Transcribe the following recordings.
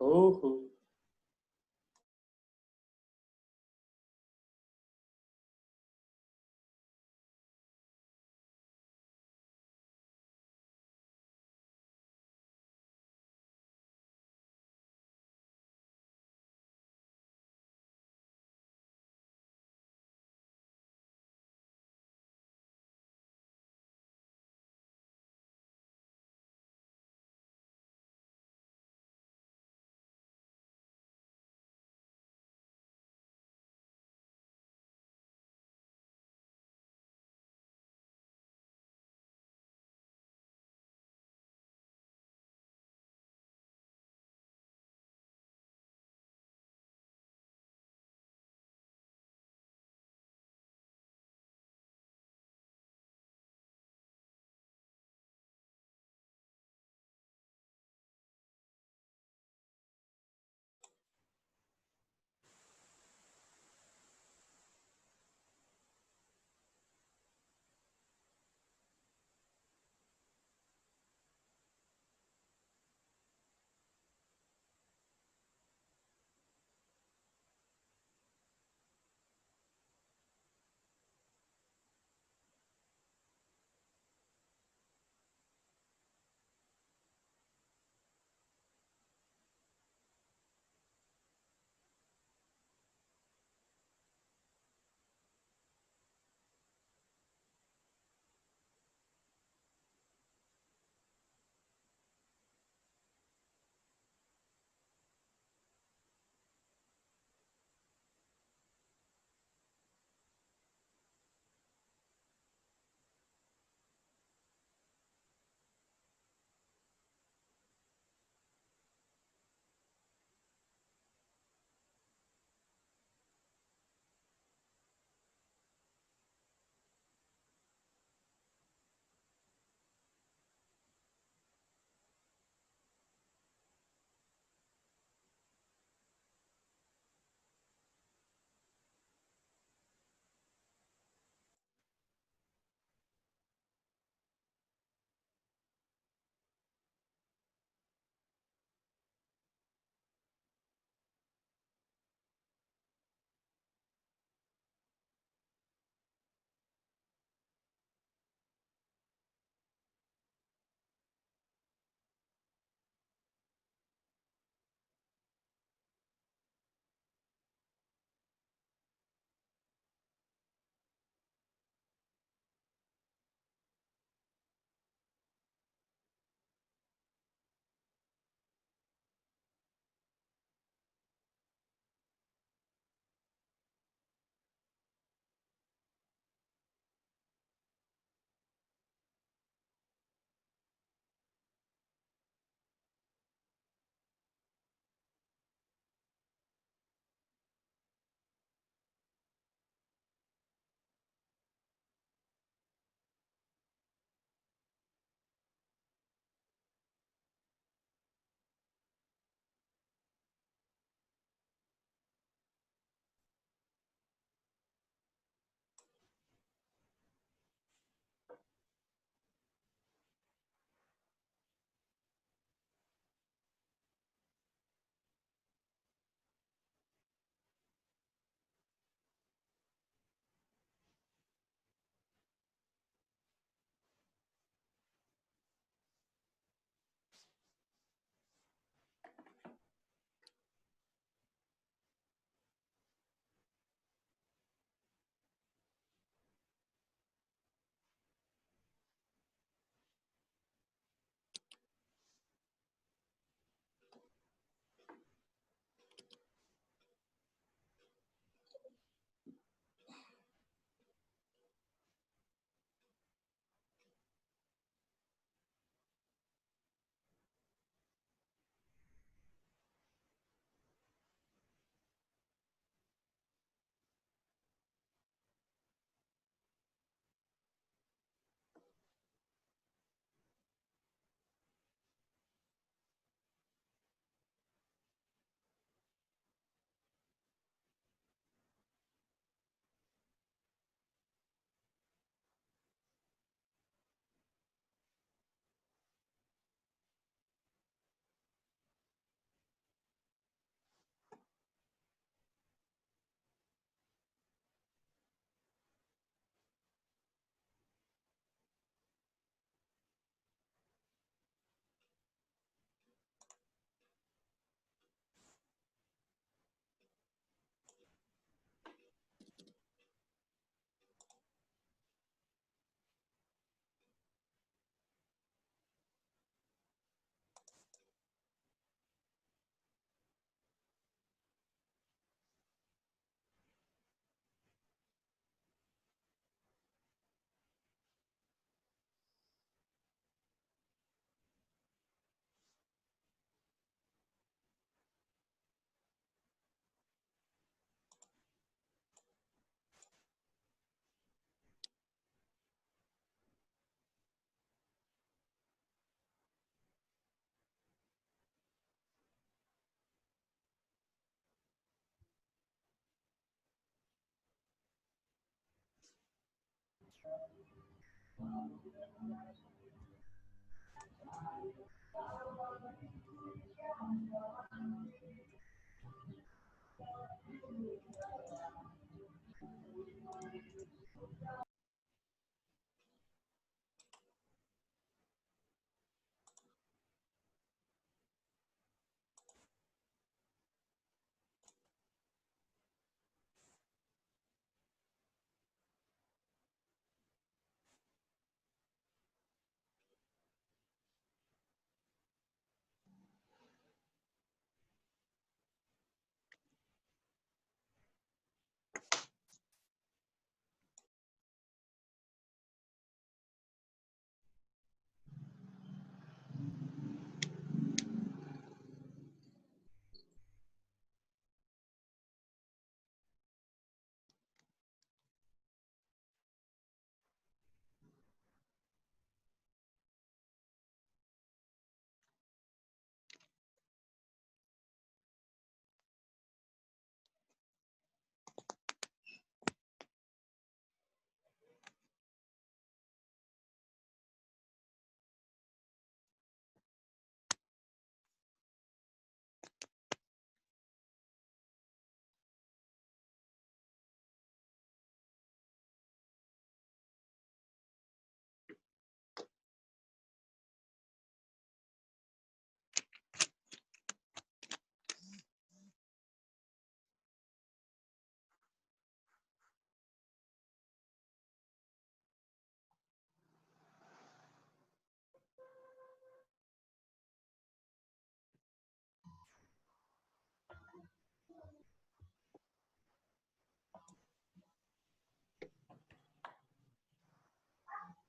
Uhul.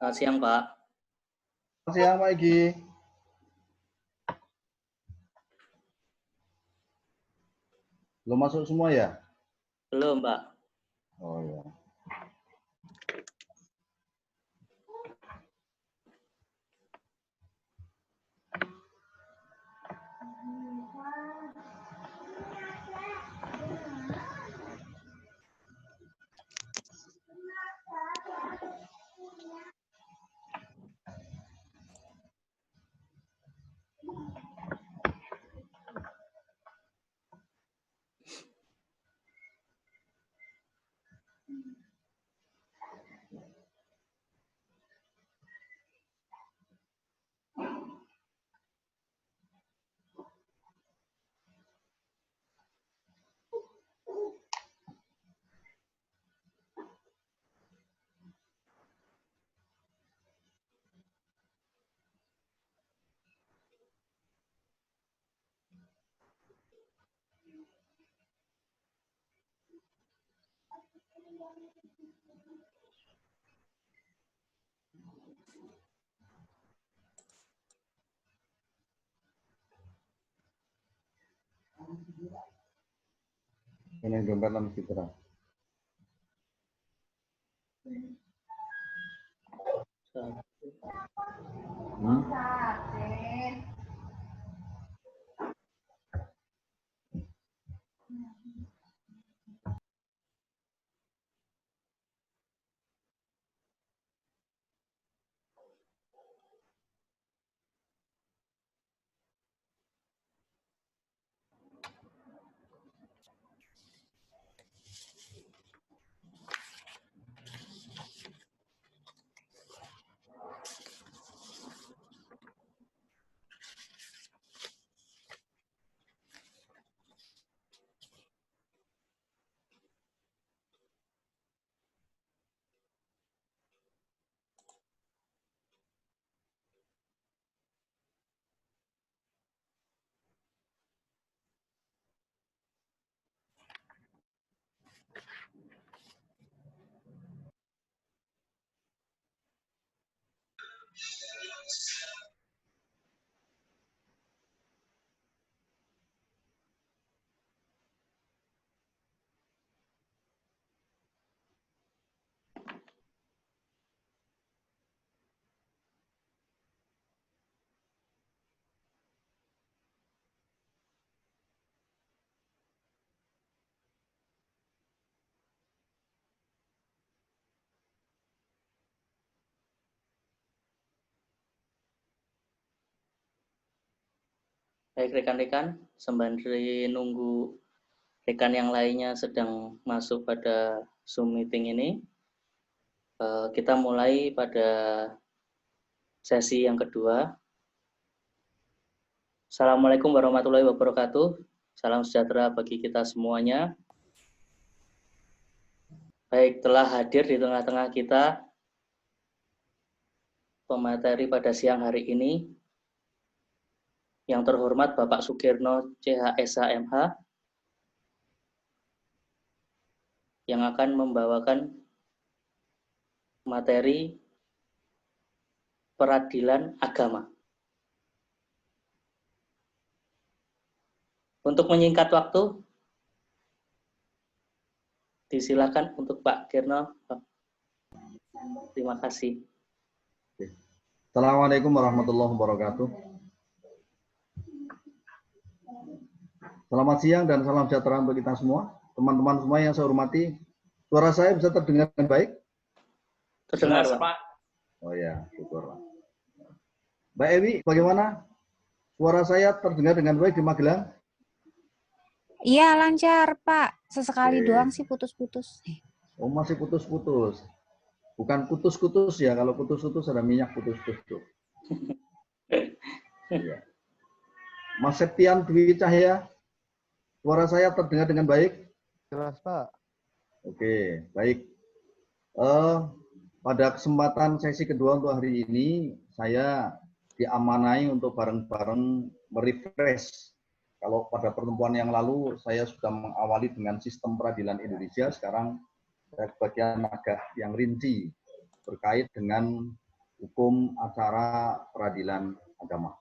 Selamat siang, Pak. Selamat siang, Pak Egi. Belum masuk semua ya? Belum, Pak. Oh ya. Ini gambar dalam Citra. Baik rekan-rekan, sembari nunggu rekan yang lainnya sedang masuk pada Zoom meeting ini, kita mulai pada sesi yang kedua. Assalamualaikum warahmatullahi wabarakatuh. Salam sejahtera bagi kita semuanya. Baik, telah hadir di tengah-tengah kita pemateri pada siang hari ini, yang terhormat Bapak Sugirno CHSH MH, yang akan membawakan materi peradilan agama. Untuk menyingkat waktu, disilakan untuk Pak Girno. Terima kasih. Assalamualaikum warahmatullahi wabarakatuh. Selamat siang dan salam sejahtera untuk kita semua. Teman-teman semua yang saya hormati, suara saya bisa terdengar dengan baik? Terdengar, Pak. Oh ya, syukurlah. Mbak Ewi, bagaimana? Suara saya terdengar dengan baik di Magelang? Iya, lancar, Pak. Sesekali Oke. doang sih putus-putus. Oh, masih putus-putus. Bukan kutus-kutus ya, kalau kutus-kutus ada minyak putus-putus. Ya. Mas Septian Dwi Cahya, suara saya terdengar dengan baik? Jelas, Pak. Oke, baik. Pada kesempatan sesi kedua untuk hari ini, saya diamanai untuk bareng-bareng merefresh. Kalau pada pertemuan yang lalu, saya sudah mengawali dengan sistem peradilan Indonesia, sekarang saya bagian agak yang rinci terkait dengan hukum acara peradilan agama.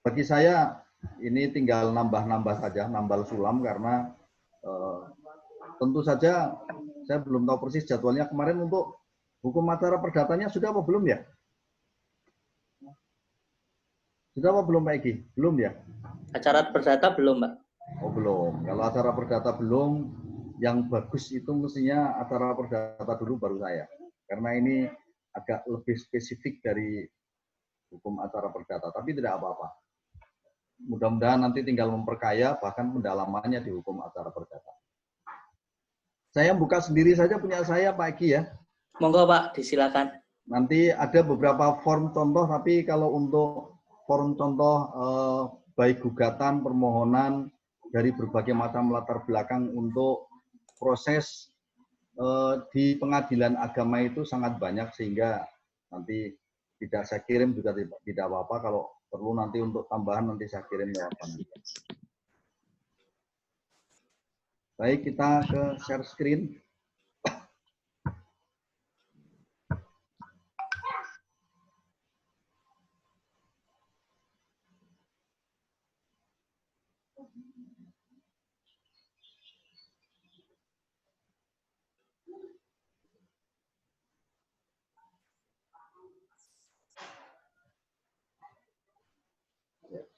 Bagi saya, ini tinggal nambah-nambah saja, nambal sulam, karena tentu saja saya belum tahu persis jadwalnya kemarin untuk hukum acara perdatanya sudah apa belum ya? Sudah apa belum Pak Egi? Belum ya? Acara perdata belum, Pak? Oh belum. Kalau acara perdata belum, yang bagus itu mestinya acara perdata dulu baru saya. Karena ini agak lebih spesifik dari hukum acara perdata, tapi tidak apa-apa. Mudah-mudahan nanti tinggal memperkaya bahkan pendalamannya di hukum acara perdata. Saya buka sendiri saja punya saya Pak Egi ya. Monggo Pak, disilakan. Nanti ada beberapa form contoh, tapi kalau untuk form contoh baik gugatan, permohonan dari berbagai macam latar belakang untuk proses di pengadilan agama itu sangat banyak, sehingga nanti tidak saya kirim juga tidak apa-apa, kalau perlu nanti untuk tambahan nanti saya kirim lewat panitia. Baik, kita ke share screen.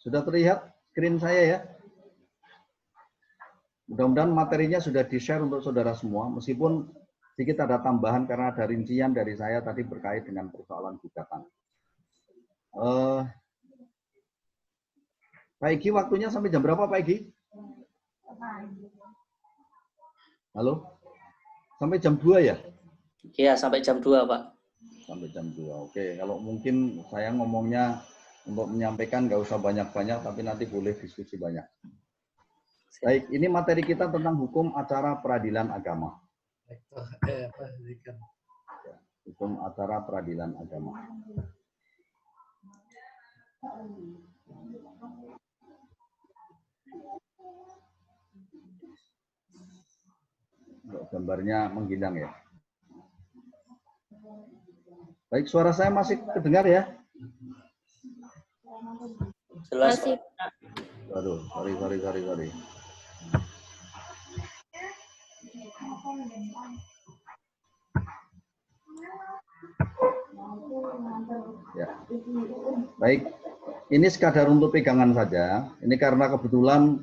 Sudah terlihat screen saya ya? Mudah-mudahan materinya sudah di-share untuk saudara semua, meskipun sedikit ada tambahan karena ada rincian dari saya tadi berkait dengan persoalan gugatan. Pak Egi, waktunya sampai jam berapa Pak Egi? Halo? Sampai jam 2 ya? Iya, sampai jam 2, Pak. Sampai jam 2. Oke, kalau mungkin saya ngomongnya untuk menyampaikan nggak usah banyak-banyak, tapi nanti boleh diskusi banyak. Baik, ini materi kita tentang hukum acara peradilan agama. Hukum acara peradilan agama. Gambarnya menghilang ya. Baik, suara saya masih terdengar ya? Jelas, Masih. Pak. Aduh, sorry. Ya. Baik, ini sekadar untuk pegangan saja. Ini karena kebetulan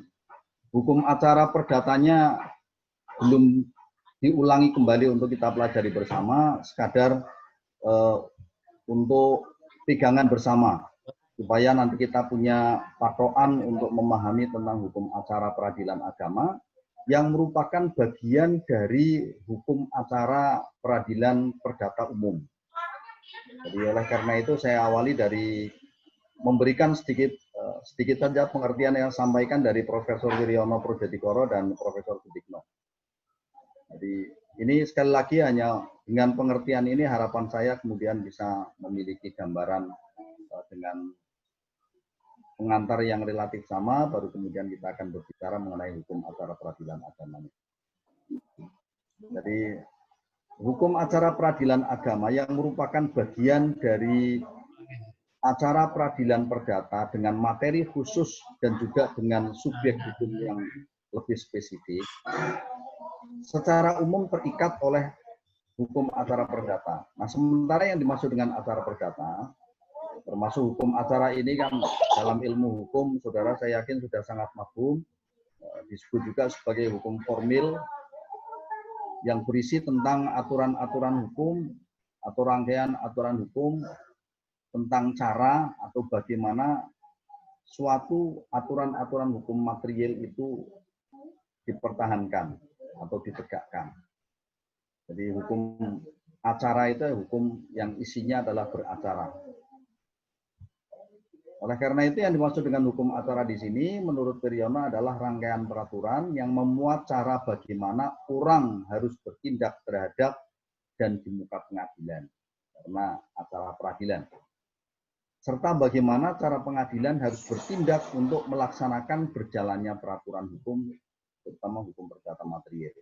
hukum acara perdatanya belum diulangi kembali untuk kita pelajari bersama, sekadar untuk pegangan bersama. supaya nanti kita punya patokan untuk memahami tentang hukum acara peradilan agama yang merupakan bagian dari hukum acara peradilan perdata umum. Jadi oleh karena itu saya awali dari memberikan sedikit saja pengertian yang disampaikan dari Profesor Wiryono Prodjadikoro dan Profesor Sudikno. Jadi ini sekali lagi hanya dengan pengertian ini harapan saya kemudian bisa memiliki gambaran dengan pengantar yang relatif sama, baru kemudian kita akan berbicara mengenai hukum acara peradilan agama. Jadi hukum acara peradilan agama yang merupakan bagian dari acara peradilan perdata dengan materi khusus dan juga dengan subjek hukum yang lebih spesifik, secara umum terikat oleh hukum acara perdata. Nah, sementara yang dimaksud dengan acara perdata, termasuk hukum acara ini kan dalam ilmu hukum, saudara saya yakin sudah sangat mafhum, disebut juga sebagai hukum formil yang berisi tentang aturan-aturan hukum atau rangkaian aturan hukum tentang cara atau bagaimana suatu aturan-aturan hukum material itu dipertahankan atau ditegakkan. Jadi hukum acara itu hukum yang isinya adalah beracara. Oleh karena itu yang dimaksud dengan hukum acara di sini menurut Wiryono adalah rangkaian peraturan yang memuat cara bagaimana orang harus bertindak terhadap dan di muka pengadilan karena acara peradilan. Serta bagaimana cara pengadilan harus bertindak untuk melaksanakan berjalannya peraturan hukum, terutama hukum perdata material.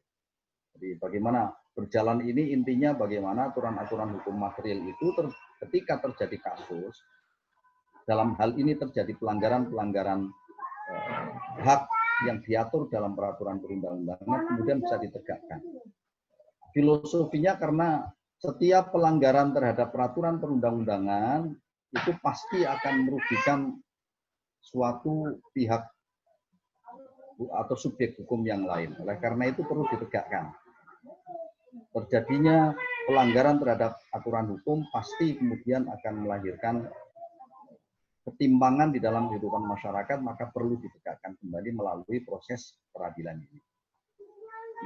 Jadi bagaimana berjalan ini intinya bagaimana aturan-aturan hukum material itu ketika terjadi kasus, dalam hal ini terjadi pelanggaran-pelanggaran hak yang diatur dalam peraturan perundang-undangan kemudian bisa ditegakkan. Filosofinya karena setiap pelanggaran terhadap peraturan perundang-undangan itu pasti akan merugikan suatu pihak atau subjek hukum yang lain. Oleh karena itu perlu ditegakkan. Terjadinya pelanggaran terhadap aturan hukum pasti kemudian akan melahirkan ketimpangan di dalam kehidupan masyarakat, maka perlu ditegakkan kembali melalui proses peradilan ini.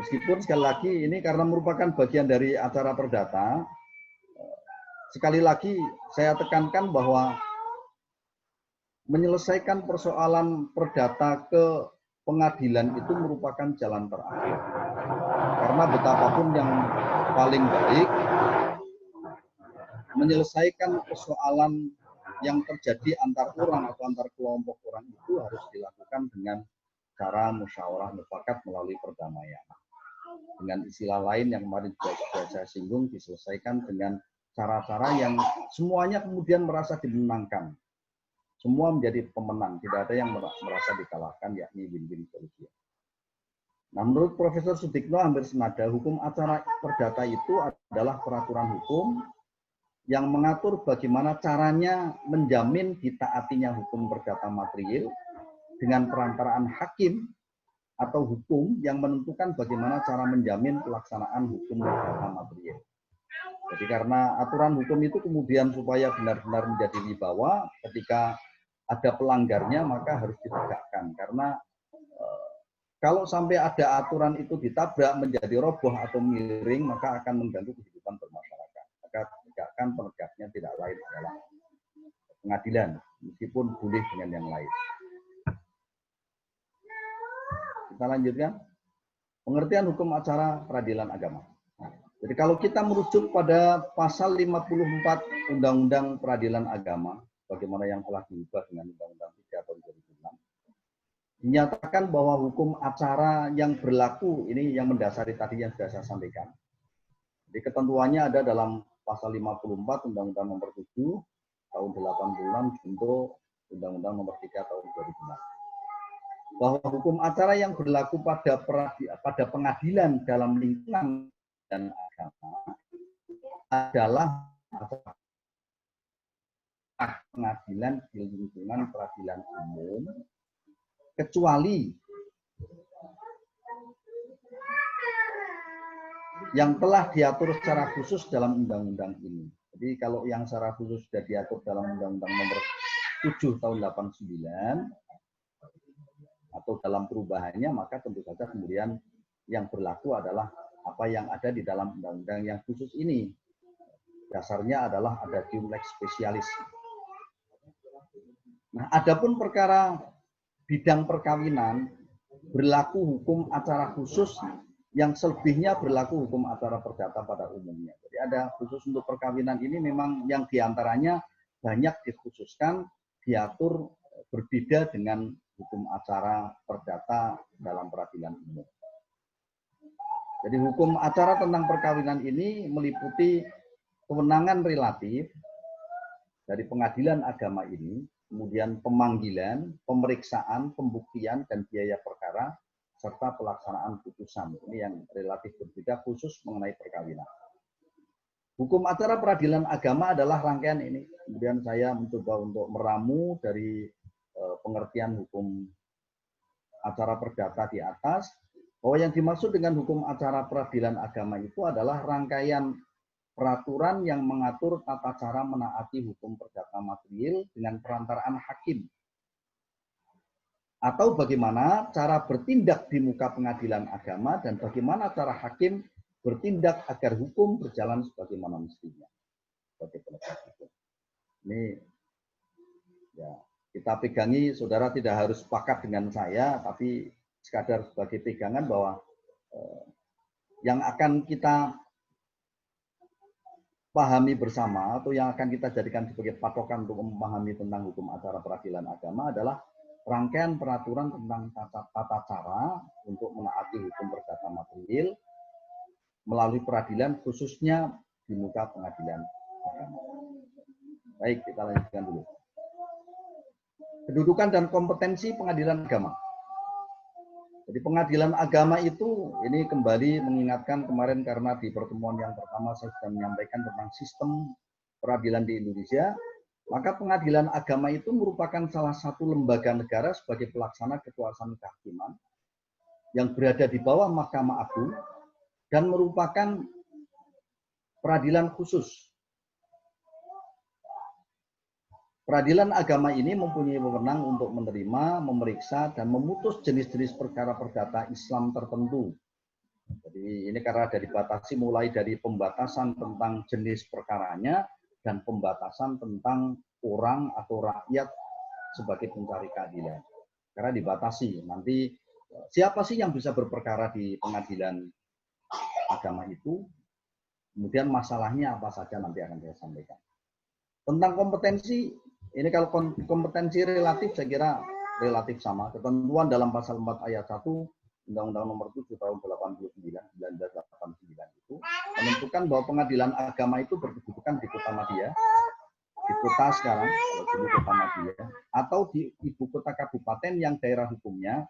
Meskipun sekali lagi ini karena merupakan bagian dari acara perdata, sekali lagi saya tekankan bahwa menyelesaikan persoalan perdata ke pengadilan itu merupakan jalan terakhir. Karena betapapun yang paling baik menyelesaikan persoalan yang terjadi antar orang atau antar kelompok orang itu harus dilakukan dengan cara musyawarah mufakat melalui perdamaian. Dengan istilah lain yang kemarin juga saya singgung, diselesaikan dengan cara-cara yang semuanya kemudian merasa dimenangkan. Semua menjadi pemenang, tidak ada yang merasa dikalahkan, yakni win-win solution. Nah, menurut Profesor Sudikno hampir senada, hukum acara perdata itu adalah peraturan hukum yang mengatur bagaimana caranya menjamin ditaatinya hukum perdata material dengan perantaraan hakim atau hukum yang menentukan bagaimana cara menjamin pelaksanaan hukum perdata material. Jadi karena aturan hukum itu kemudian supaya benar-benar menjadi wibawa, ketika ada pelanggarnya maka harus ditegakkan. Karena kalau sampai ada aturan itu ditabrak menjadi roboh atau miring, maka akan mengganggu kehidupan bermasyarakat. Maka tegakkan penegaknya tidak lain adalah pengadilan, meskipun boleh dengan yang lain. Kita lanjutkan. Pengertian hukum acara peradilan agama. Nah, jadi kalau kita merujuk pada pasal 54 Undang-Undang Peradilan Agama, bagaimana yang telah diubah dengan Undang-Undang 3 tahun 2006, dinyatakan bahwa hukum acara yang berlaku ini yang mendasari tadi yang sudah saya sampaikan. Jadi ketentuannya ada dalam pasal 54 Undang-Undang Nomor 7 tahun 86 untuk Undang-Undang Nomor 3 tahun 2006. Bahwa hukum acara yang berlaku pada pengadilan dalam lingkungan dan agama adalah pengadilan di lingkungan peradilan umum, kecuali yang telah diatur secara khusus dalam undang-undang ini. Jadi kalau yang secara khusus sudah diatur dalam Undang-Undang Nomor 7 tahun 89 atau dalam perubahannya, maka tentu saja kemudian yang berlaku adalah apa yang ada di dalam undang-undang yang khusus ini. Dasarnya adalah adagium lex specialis. Nah, adapun perkara bidang perkawinan berlaku hukum acara khusus yang selebihnya berlaku hukum acara perdata pada umumnya. Jadi ada khusus untuk perkawinan ini memang yang diantaranya banyak dikhususkan, diatur berbeda dengan hukum acara perdata dalam peradilan umum. Jadi hukum acara tentang perkawinan ini meliputi kewenangan relatif dari pengadilan agama ini, kemudian pemanggilan, pemeriksaan, pembuktian, dan biaya perkara, serta pelaksanaan putusan. Ini yang relatif berbeda khusus mengenai perkawinan. Hukum acara peradilan agama adalah rangkaian ini. Kemudian saya mencoba untuk meramu dari pengertian hukum acara perdata di atas, bahwa yang dimaksud dengan hukum acara peradilan agama itu adalah rangkaian peraturan yang mengatur tata cara menaati hukum perdata material dengan perantaraan hakim. Atau bagaimana cara bertindak di muka pengadilan agama dan bagaimana cara hakim bertindak agar hukum berjalan sebagaimana mestinya. Ini ya, kita pegangi, saudara tidak harus sepakat dengan saya, tapi sekadar sebagai pegangan bahwa yang akan kita pahami bersama atau yang akan kita jadikan sebagai patokan untuk memahami tentang hukum acara peradilan agama adalah rangkaian peraturan tentang tata cara untuk menaati hukum perdata material melalui peradilan, khususnya di muka pengadilan agama. Baik, kita lanjutkan dulu. Kedudukan dan kompetensi pengadilan agama. Jadi pengadilan agama itu, ini kembali mengingatkan kemarin karena di pertemuan yang pertama saya sudah menyampaikan tentang sistem peradilan di Indonesia, maka pengadilan agama itu merupakan salah satu lembaga negara sebagai pelaksana kekuasaan kehakiman yang berada di bawah Mahkamah Agung dan merupakan peradilan khusus. Peradilan agama ini mempunyai wewenang untuk menerima, memeriksa, dan memutus jenis-jenis perkara perdata Islam tertentu. Jadi ini karena ada dibatasi mulai dari pembatasan tentang jenis perkaranya dan pembatasan tentang orang atau rakyat sebagai pencari keadilan. Karena dibatasi, nanti siapa sih yang bisa berperkara di pengadilan agama itu, kemudian masalahnya apa saja nanti akan saya sampaikan. Tentang kompetensi, ini kalau kompetensi relatif saya kira relatif sama. Ketentuan dalam pasal 4 ayat 1 Undang-Undang Nomor 7 tahun 1989 itu menentukan bahwa pengadilan agama itu berkedudukan di Kota Madya, di kota sekarang, di Kota Madya, atau di ibu kota kabupaten yang daerah hukumnya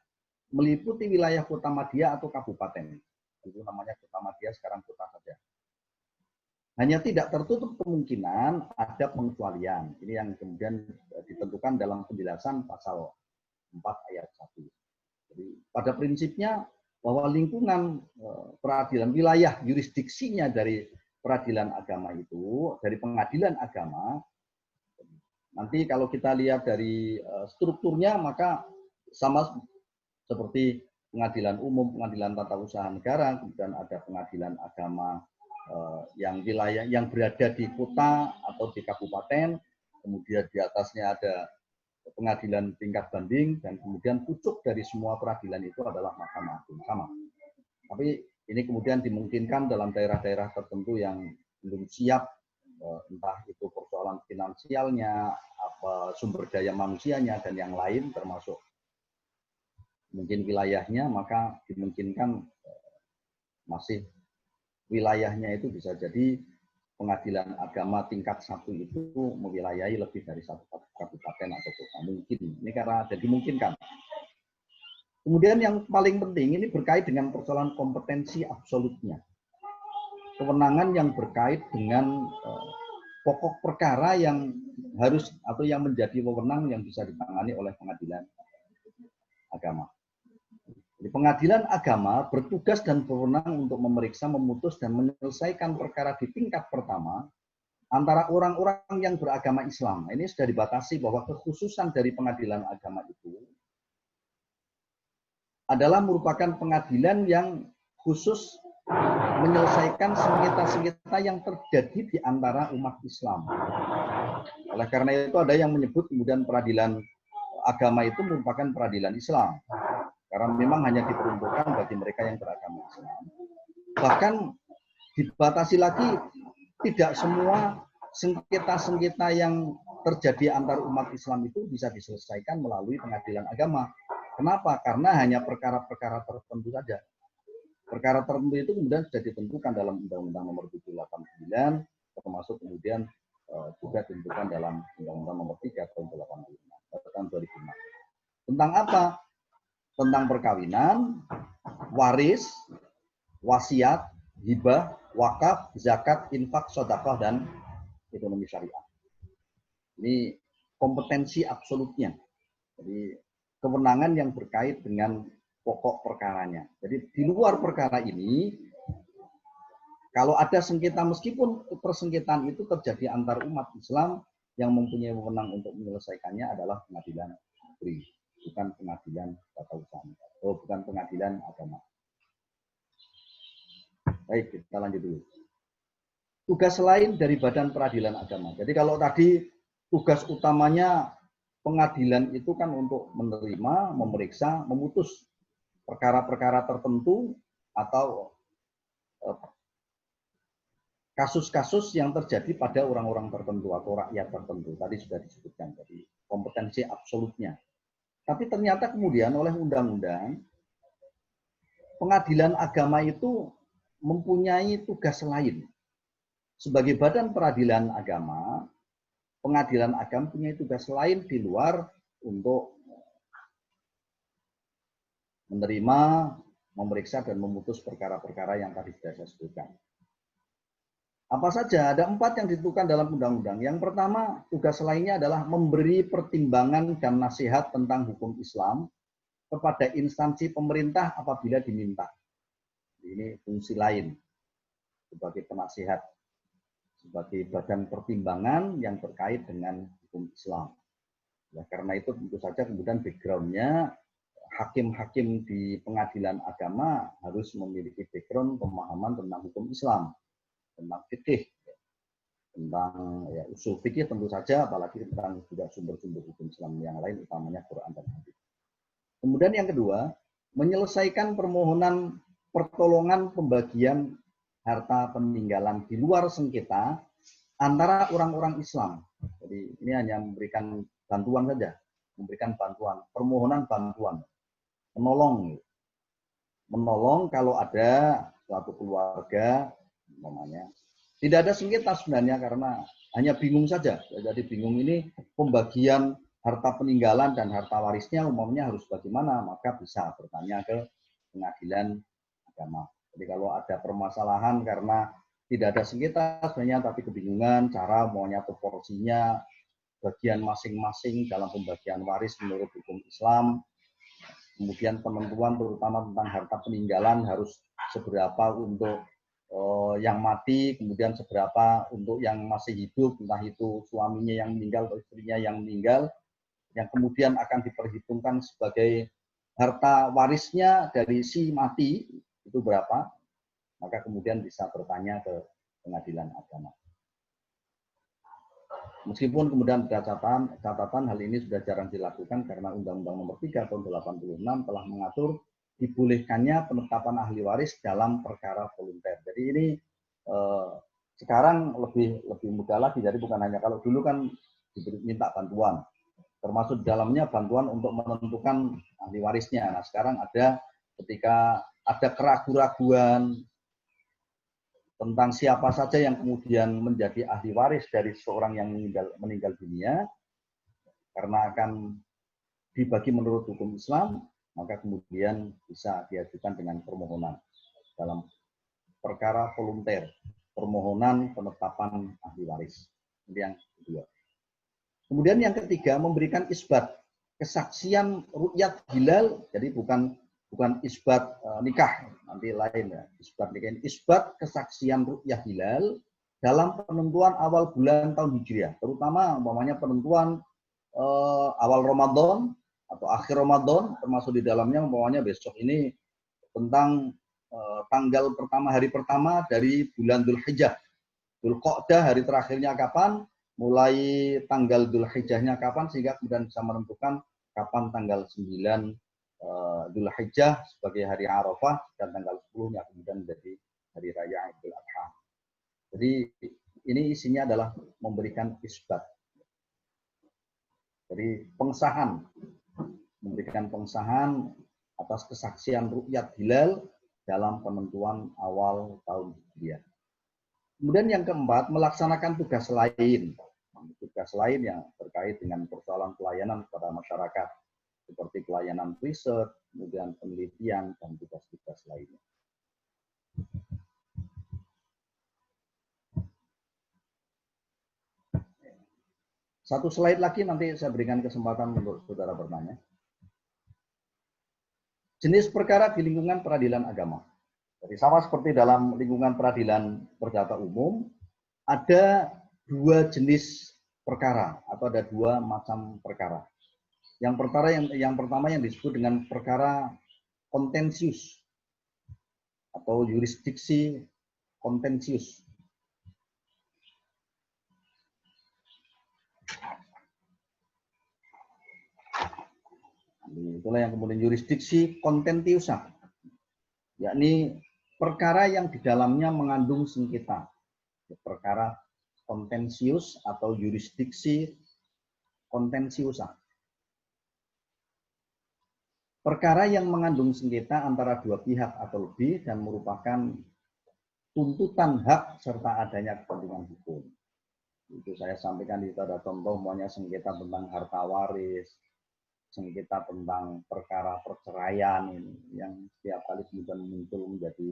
meliputi wilayah Kota Madya atau kabupaten. Itu namanya Kota Madya, sekarang kota saja. Hanya tidak tertutup kemungkinan ada pengecualian. Ini yang kemudian ditentukan dalam penjelasan pasal 4 ayat 1. Jadi pada prinsipnya bahwa lingkungan peradilan wilayah yurisdiksinya dari peradilan agama itu, dari pengadilan agama, nanti kalau kita lihat dari strukturnya maka sama seperti pengadilan umum, pengadilan tata usaha negara, kemudian ada pengadilan agama yang wilayah yang berada di kota atau di kabupaten, kemudian di atasnya ada pengadilan tingkat banding, dan kemudian pucuk dari semua peradilan itu adalah Mahkamah Agung, sama. Tapi ini kemudian dimungkinkan dalam daerah-daerah tertentu yang belum siap, entah itu persoalan finansialnya, apa sumber daya manusianya, dan yang lain termasuk mungkin wilayahnya, maka dimungkinkan masih wilayahnya itu bisa jadi pengadilan agama tingkat 1 itu mewilayahi lebih dari 1 kabupaten atau kota. Mungkin. Ini karena ada dimungkinkan. Kemudian yang paling penting ini berkait dengan persoalan kompetensi absolutnya. Kewenangan yang berkait dengan pokok perkara yang harus atau yang menjadi wewenang yang bisa ditangani oleh pengadilan agama. Jadi pengadilan agama bertugas dan berwenang untuk memeriksa, memutus, dan menyelesaikan perkara di tingkat pertama antara orang-orang yang beragama Islam. Ini sudah dibatasi bahwa kekhususan dari pengadilan agama itu adalah merupakan pengadilan yang khusus menyelesaikan sengketa-sengketa yang terjadi di antara umat Islam. Oleh karena itu ada yang menyebut kemudian peradilan agama itu merupakan peradilan Islam. Karena memang hanya diperuntukkan bagi mereka yang beragama Islam. Bahkan dibatasi lagi, tidak semua sengketa-sengketa yang terjadi antar umat Islam itu bisa diselesaikan melalui pengadilan agama. Kenapa? Karena hanya perkara-perkara tertentu saja. Perkara tertentu itu kemudian sudah ditentukan dalam Undang-Undang Nomor 789, termasuk kemudian juga ditentukan dalam Undang-Undang Nomor 3 tahun 2006. Tentang apa? Tentang perkawinan, waris, wasiat, hibah, wakaf, zakat, infak, sedekah, dan ekonomi syariah. Ini kompetensi absolutnya. Jadi kewenangan yang berkait dengan pokok perkaranya. Jadi di luar perkara ini, kalau ada sengketa, meskipun persengketaan itu terjadi antar umat Islam, yang mempunyai wewenang untuk menyelesaikannya adalah pengadilan negeri, bukan pengadilan tata usaha, bukan pengadilan agama. Baik, kita lanjut dulu. Tugas lain dari Badan Peradilan Agama. Jadi kalau tadi tugas utamanya pengadilan itu kan untuk menerima, memeriksa, memutus perkara-perkara tertentu atau kasus-kasus yang terjadi pada orang-orang tertentu atau rakyat tertentu. Tadi sudah disebutkan, jadi kompetensi absolutnya. Tapi ternyata kemudian oleh undang-undang, pengadilan agama itu mempunyai tugas lain. Sebagai badan peradilan agama, pengadilan agama punya tugas lain di luar untuk menerima, memeriksa, dan memutus perkara-perkara yang tadi sudah saya sebutkan. Apa saja? Ada 4 yang ditentukan dalam undang-undang. Yang pertama, tugas lainnya adalah memberi pertimbangan dan nasihat tentang hukum Islam kepada instansi pemerintah apabila diminta. Ini fungsi lain sebagai penasihat, sebagai badan pertimbangan yang terkait dengan hukum Islam. Ya, karena itu tentu saja kemudian background-nya hakim-hakim di pengadilan agama harus memiliki background pemahaman tentang hukum Islam, tentang fikih, tentang ya, usul fikih tentu saja, apalagi tentang juga sumber-sumber hukum Islam yang lain, utamanya Quran dan Hadis. Kemudian yang kedua, menyelesaikan permohonan pertolongan pembagian harta peninggalan di luar sengketa antara orang-orang Islam. Jadi ini hanya memberikan bantuan saja, memberikan bantuan, permohonan bantuan, menolong kalau ada suatu keluarga, namanya tidak ada sengketa sebenarnya karena hanya bingung saja. Jadi bingung ini pembagian harta peninggalan dan harta warisnya umumnya harus bagaimana, maka bisa bertanya ke pengadilan agama. Jadi kalau ada permasalahan karena tidak ada sengketa sebenarnya tapi kebingungan cara maunya atau porsinya bagian masing-masing dalam pembagian waris menurut hukum Islam, kemudian penentuan terutama tentang harta peninggalan harus seberapa untuk yang mati, kemudian seberapa untuk yang masih hidup, entah itu suaminya yang meninggal atau istrinya yang meninggal, yang kemudian akan diperhitungkan sebagai harta warisnya dari si mati itu berapa, maka kemudian bisa bertanya ke pengadilan agama. Meskipun kemudian ada catatan hal ini sudah jarang dilakukan karena Undang-Undang Nomor 3 tahun 86 telah mengatur dibolehkannya penetapan ahli waris dalam perkara volunter. Jadi ini sekarang lebih mudah lagi. Jadi bukan hanya kalau dulu kan minta bantuan, termasuk dalamnya bantuan untuk menentukan ahli warisnya. Nah sekarang ada ketika ada keraguan-raguan tentang siapa saja yang kemudian menjadi ahli waris dari seorang yang meninggal dunia, karena akan dibagi menurut hukum Islam, maka kemudian bisa diajukan dengan permohonan dalam perkara volunter, permohonan penetapan ahli waris. Ini yang kedua. Kemudian yang ketiga, memberikan isbat, kesaksian ru'yat hilal, jadi bukan isbat nikah, nanti lain ya. Isbat nikah, isbat kesaksian ru'yat hilal dalam penentuan awal bulan tahun Hijriah, terutama umpamanya penentuan awal Ramadan atau akhir Ramadan, termasuk di dalamnya umpamanya besok ini tentang tanggal pertama, hari pertama dari bulan Dzulhijjah. Dzulqa'dah hari terakhirnya kapan, mulai tanggal Dzulhijjahnya kapan, sehingga kemudian bisa menentukan kapan tanggal 9 Dzulhijjah sebagai hari Arafah, dan tanggal 10-nya kemudian menjadi hari raya Idul Adha. Jadi ini isinya adalah memberikan isbat. Jadi pengsahan, memberikan pengsahan atas kesaksian ru'yat hilal dalam penentuan awal tahun Hijriah. Kemudian yang keempat, melaksanakan tugas lain. Tugas lain yang terkait dengan persoalan pelayanan kepada masyarakat, seperti pelayanan riset, kemudian penelitian, dan tugas-tugas lainnya. Satu slide lagi nanti saya berikan kesempatan untuk saudara bertanya. Jenis perkara di lingkungan peradilan agama. Jadi sama seperti dalam lingkungan peradilan perdata umum, ada dua jenis perkara atau ada dua macam perkara. Yang pertama yang disebut dengan perkara kontensius atau yurisdiksi kontensius. Itulah yang kemudian yurisdiksi kontentiusa, yakni perkara yang di dalamnya mengandung sengketa. Perkara kontensius atau yurisdiksi kontensiusa. Perkara yang mengandung sengketa antara dua pihak atau lebih dan merupakan tuntutan hak serta adanya kepentingan hukum. Itu saya sampaikan di ada contoh semuanya sengketa tentang harta waris, sengketa tentang perkara perceraian ini yang setiap kali kemudian muncul menjadi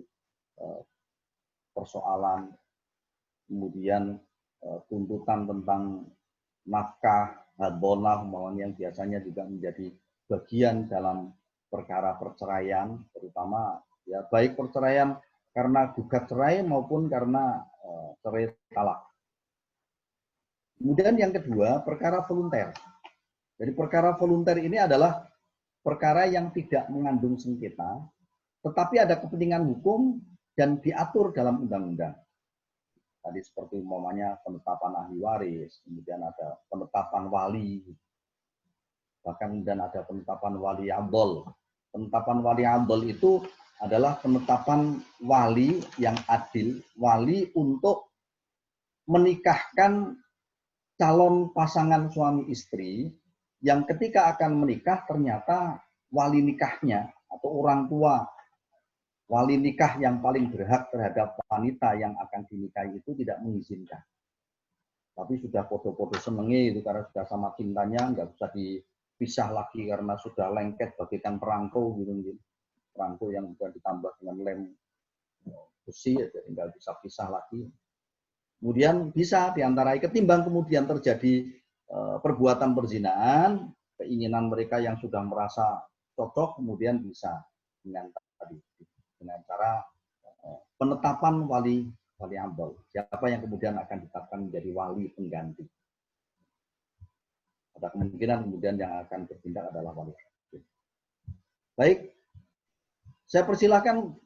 persoalan, kemudian tuntutan tentang nafkah, hadonah, yang biasanya juga menjadi bagian dalam perkara perceraian, terutama ya baik perceraian karena gugat cerai maupun karena cerai talak. Kemudian yang kedua, perkara volunter. Jadi perkara volunter ini adalah perkara yang tidak mengandung sengketa, tetapi ada kepentingan hukum dan diatur dalam undang-undang. Tadi seperti umpamanya penetapan ahli waris, kemudian ada penetapan wali, bahkan dan ada penetapan wali adol. Penetapan wali adol itu adalah penetapan wali yang adil, wali untuk menikahkan calon pasangan suami istri yang ketika akan menikah ternyata wali nikahnya atau orang tua wali nikah yang paling berhak terhadap wanita yang akan dinikahi itu tidak mengizinkan. Tapi sudah foto-foto senengi itu karena sudah sama cintanya, nggak bisa dipisah lagi karena sudah lengket bagaikan perangko gitu. Perangko yang sudah ditambah dengan lem besi, jadi nggak bisa pisah lagi. Kemudian bisa diantarai ketimbang kemudian terjadi perbuatan perzinahan, keinginan mereka yang sudah merasa cocok kemudian bisa dengan cara penetapan wali adol. Siapa yang kemudian akan ditetapkan menjadi wali pengganti. Ada kemungkinan kemudian yang akan bertindak adalah wali adol. Baik, saya persilahkan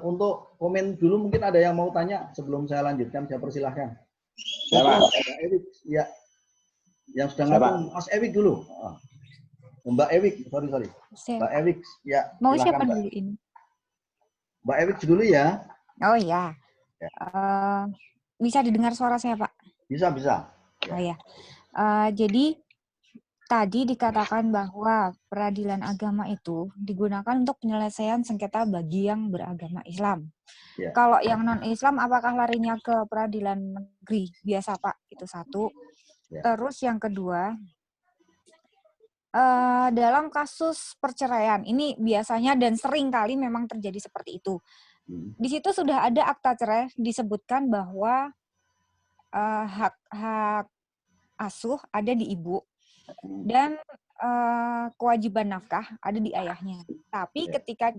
untuk komen dulu. Mungkin ada yang mau tanya sebelum saya lanjutkan. Saya persilahkan. Mbak Ewik, ya. Yang sudah ngomong Mas Ewik dulu. Mbak Ewik, sorry. Mbak Ewik, ya. Mau silakan, siapa Mbak. dulu ini? Mbak Ewik dulu ya. Oh ya. Bisa didengar suara saya, Pak? Bisa. Ya. Oh ya. Jadi tadi dikatakan bahwa peradilan agama itu digunakan untuk penyelesaian sengketa bagi yang beragama Islam. Ya. Kalau yang non-Islam, apakah larinya ke peradilan negeri biasa, Pak? Itu satu. Ya. Terus yang kedua, dalam kasus perceraian, ini biasanya dan sering kali memang terjadi seperti itu. Di situ sudah ada akta cerai disebutkan bahwa hak asuh ada di ibu dan kewajiban nafkah ada di ayahnya. Tapi ketika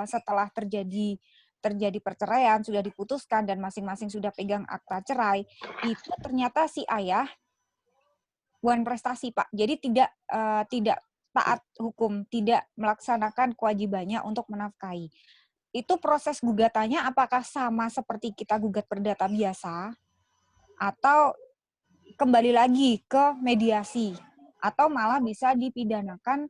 setelah terjadi terjadi perceraian, sudah diputuskan dan masing-masing sudah pegang akta cerai, itu ternyata si ayah bukan prestasi, Pak. Jadi tidak taat hukum, tidak melaksanakan kewajibannya untuk menafkahi. Itu proses gugatannya apakah sama seperti kita gugat perdata biasa atau kembali lagi ke mediasi atau malah bisa dipidanakan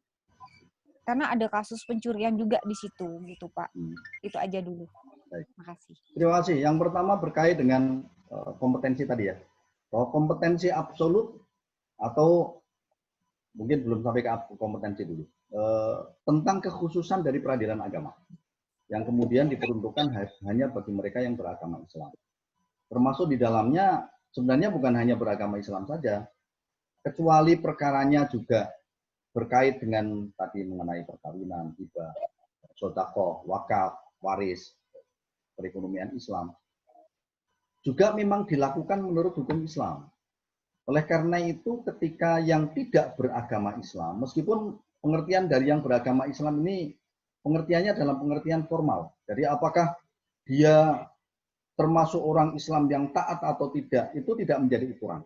karena ada kasus pencurian juga di situ gitu, Pak. Itu aja dulu. Baik. Makasih. Terima kasih. Yang pertama berkait dengan kompetensi tadi ya. Bahwa kompetensi absolut atau mungkin belum sampai ke kompetensi dulu. Tentang kekhususan dari peradilan agama yang kemudian diperuntukkan hanya bagi mereka yang beragama Islam. Termasuk di dalamnya sebenarnya bukan hanya beragama Islam saja, kecuali perkaranya juga berkait dengan tadi mengenai perkawinan, hibah, sedekah, wakaf, waris, perekonomian Islam. Juga memang dilakukan menurut hukum Islam. Oleh karena itu ketika yang tidak beragama Islam, meskipun pengertian dari yang beragama Islam ini pengertiannya dalam pengertian formal. Jadi apakah dia termasuk orang Islam yang taat atau tidak, itu tidak menjadi ukuran.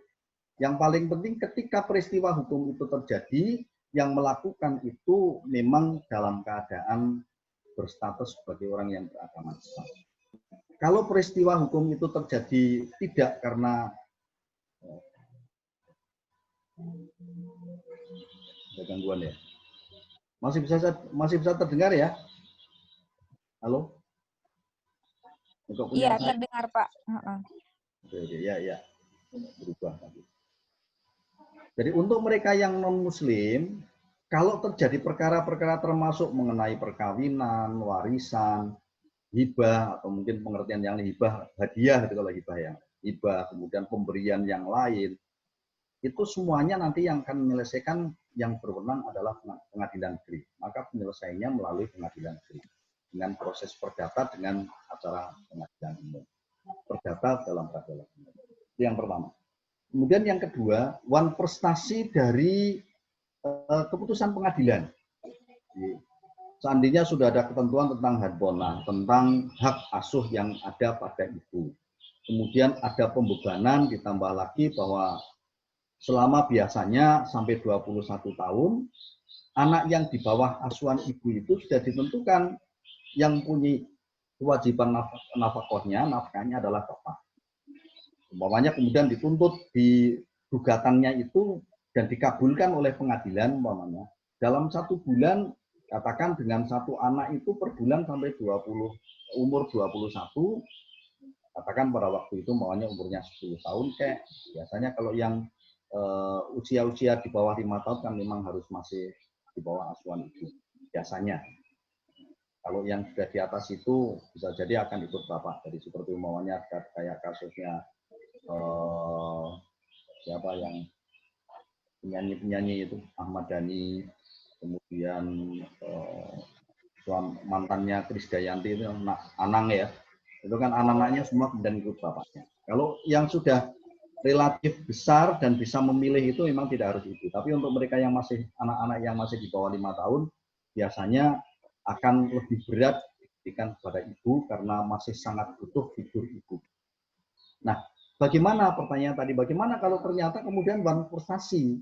Yang paling penting ketika peristiwa hukum itu terjadi, yang melakukan itu memang dalam keadaan berstatus sebagai orang yang beragama Islam. Kalau peristiwa hukum itu terjadi tidak karena ada gangguan ya. Masih bisa terdengar ya? Halo? Iya, terdengar, Pak. Oke, ya. Berubah tadi. Jadi untuk mereka yang non-muslim, kalau terjadi perkara-perkara termasuk mengenai perkawinan, warisan, hibah, atau mungkin pengertian yang hibah, hadiah, gitu kalau hibah ya. Hibah, kemudian pemberian yang lain, itu semuanya nanti yang akan menyelesaikan yang berwenang adalah pengadilan negeri. Maka penyelesaiannya melalui pengadilan negeri. Dengan proses perdata dengan acara pengadilan umum. Perdata dalam peradilan umum. Itu yang pertama. Kemudian yang kedua, wan prestasi dari keputusan pengadilan. Seandainya sudah ada ketentuan tentang hadbona, tentang hak asuh yang ada pada ibu. Kemudian ada pembebanan, ditambah lagi bahwa selama biasanya sampai 21 tahun, anak yang di bawah asuhan ibu itu sudah ditentukan yang punya kewajiban nafkahnya adalah bapak. Umpamanya kemudian dituntut di gugatannya itu dan dikabulkan oleh pengadilan umpamanya. Dalam 1 bulan, katakan dengan satu anak itu per bulan sampai umur 21, katakan pada waktu itu maunya umurnya 10 tahun, kayak biasanya kalau yang usia-usia di bawah 5 tahun kan memang harus masih di bawah asuhan ibu biasanya. Kalau yang sudah di atas itu bisa jadi akan ikut bapak. Jadi seperti maunya kayak kasusnya siapa yang penyanyi itu Ahmad Dhani, kemudian mantannya Krisdayanti itu Anang ya. Itu kan anak-anaknya semua kemudian ikut bapaknya. Kalau yang sudah relatif besar dan bisa memilih itu memang tidak harus itu. Tapi untuk mereka yang masih anak-anak yang masih di bawah 5 tahun, biasanya akan lebih berat diberikan kepada ibu karena masih sangat butuh figur ibu. Nah, bagaimana pertanyaan tadi? Bagaimana kalau ternyata kemudian wan prestasi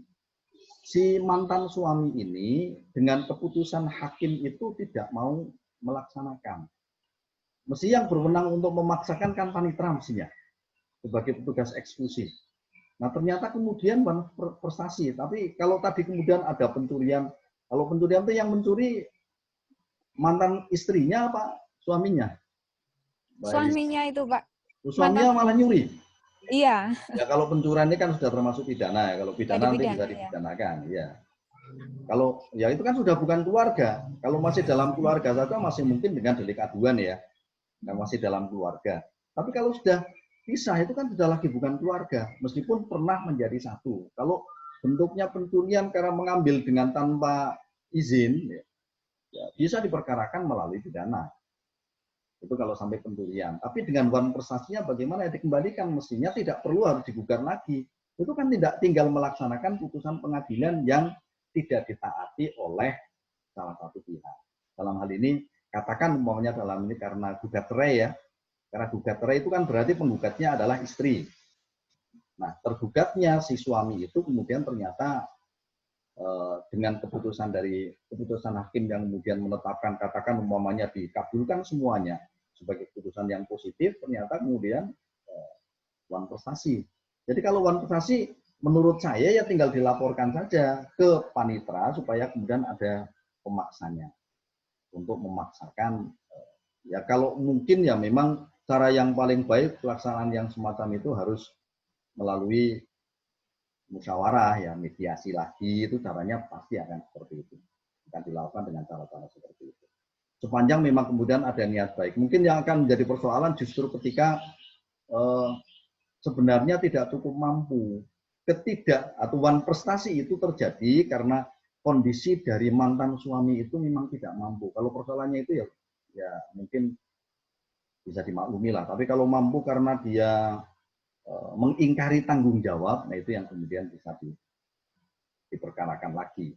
si mantan suami ini dengan keputusan hakim itu tidak mau melaksanakan? Mesti yang berwenang untuk memaksakan kan panitera mestinya sebagai petugas eksekusi. Nah ternyata kemudian prestasi, tapi kalau tadi kemudian ada pencurian, kalau pencurian itu yang mencuri mantan istrinya apa suaminya? Suaminya itu, Pak. Suaminya malah nyuri. Iya. Ya kalau pencurian ini kan sudah termasuk pidana, kalau pidana nanti bisa dipidanakan, ya. Kalau ya itu kan sudah bukan keluarga. Kalau masih dalam keluarga saja masih mungkin dengan delik aduan ya, dan masih dalam keluarga. Tapi kalau sudah pisah itu kan sudah lagi bukan keluarga, meskipun pernah menjadi satu. Kalau bentuknya pencurian karena mengambil dengan tanpa izin, ya bisa diperkarakan melalui pidana. Itu kalau sampai pencurian. Tapi dengan wan prestasinya bagaimana ya dikembalikan, mestinya tidak perlu harus digugat lagi. Itu kan tidak tinggal melaksanakan putusan pengadilan yang tidak ditaati oleh salah satu pihak. Dalam hal ini katakan umpamanya dalam ini karena gugat cerai ya, karena gugat cerai itu kan berarti penggugatnya adalah istri. Nah, tergugatnya si suami itu kemudian ternyata dengan keputusan hakim yang kemudian menetapkan, katakan umpamanya dikabulkan semuanya sebagai keputusan yang positif, ternyata kemudian wan prestasi. Jadi kalau wan prestasi, menurut saya ya tinggal dilaporkan saja ke panitra supaya kemudian ada pemaksanya untuk memaksakan. Ya kalau mungkin ya memang cara yang paling baik pelaksanaan yang semacam itu harus melalui musyawarah ya, mediasi lagi, itu caranya pasti akan seperti itu, akan dilakukan dengan cara-cara seperti itu sepanjang memang kemudian ada niat baik. Mungkin yang akan menjadi persoalan justru ketika sebenarnya tidak cukup mampu, atau wan prestasi itu terjadi karena kondisi dari mantan suami itu memang tidak mampu. Kalau persoalannya itu ya mungkin bisa dimaklumi lah, tapi kalau mampu karena dia mengingkari tanggung jawab, nah itu yang kemudian bisa diperkarakan lagi.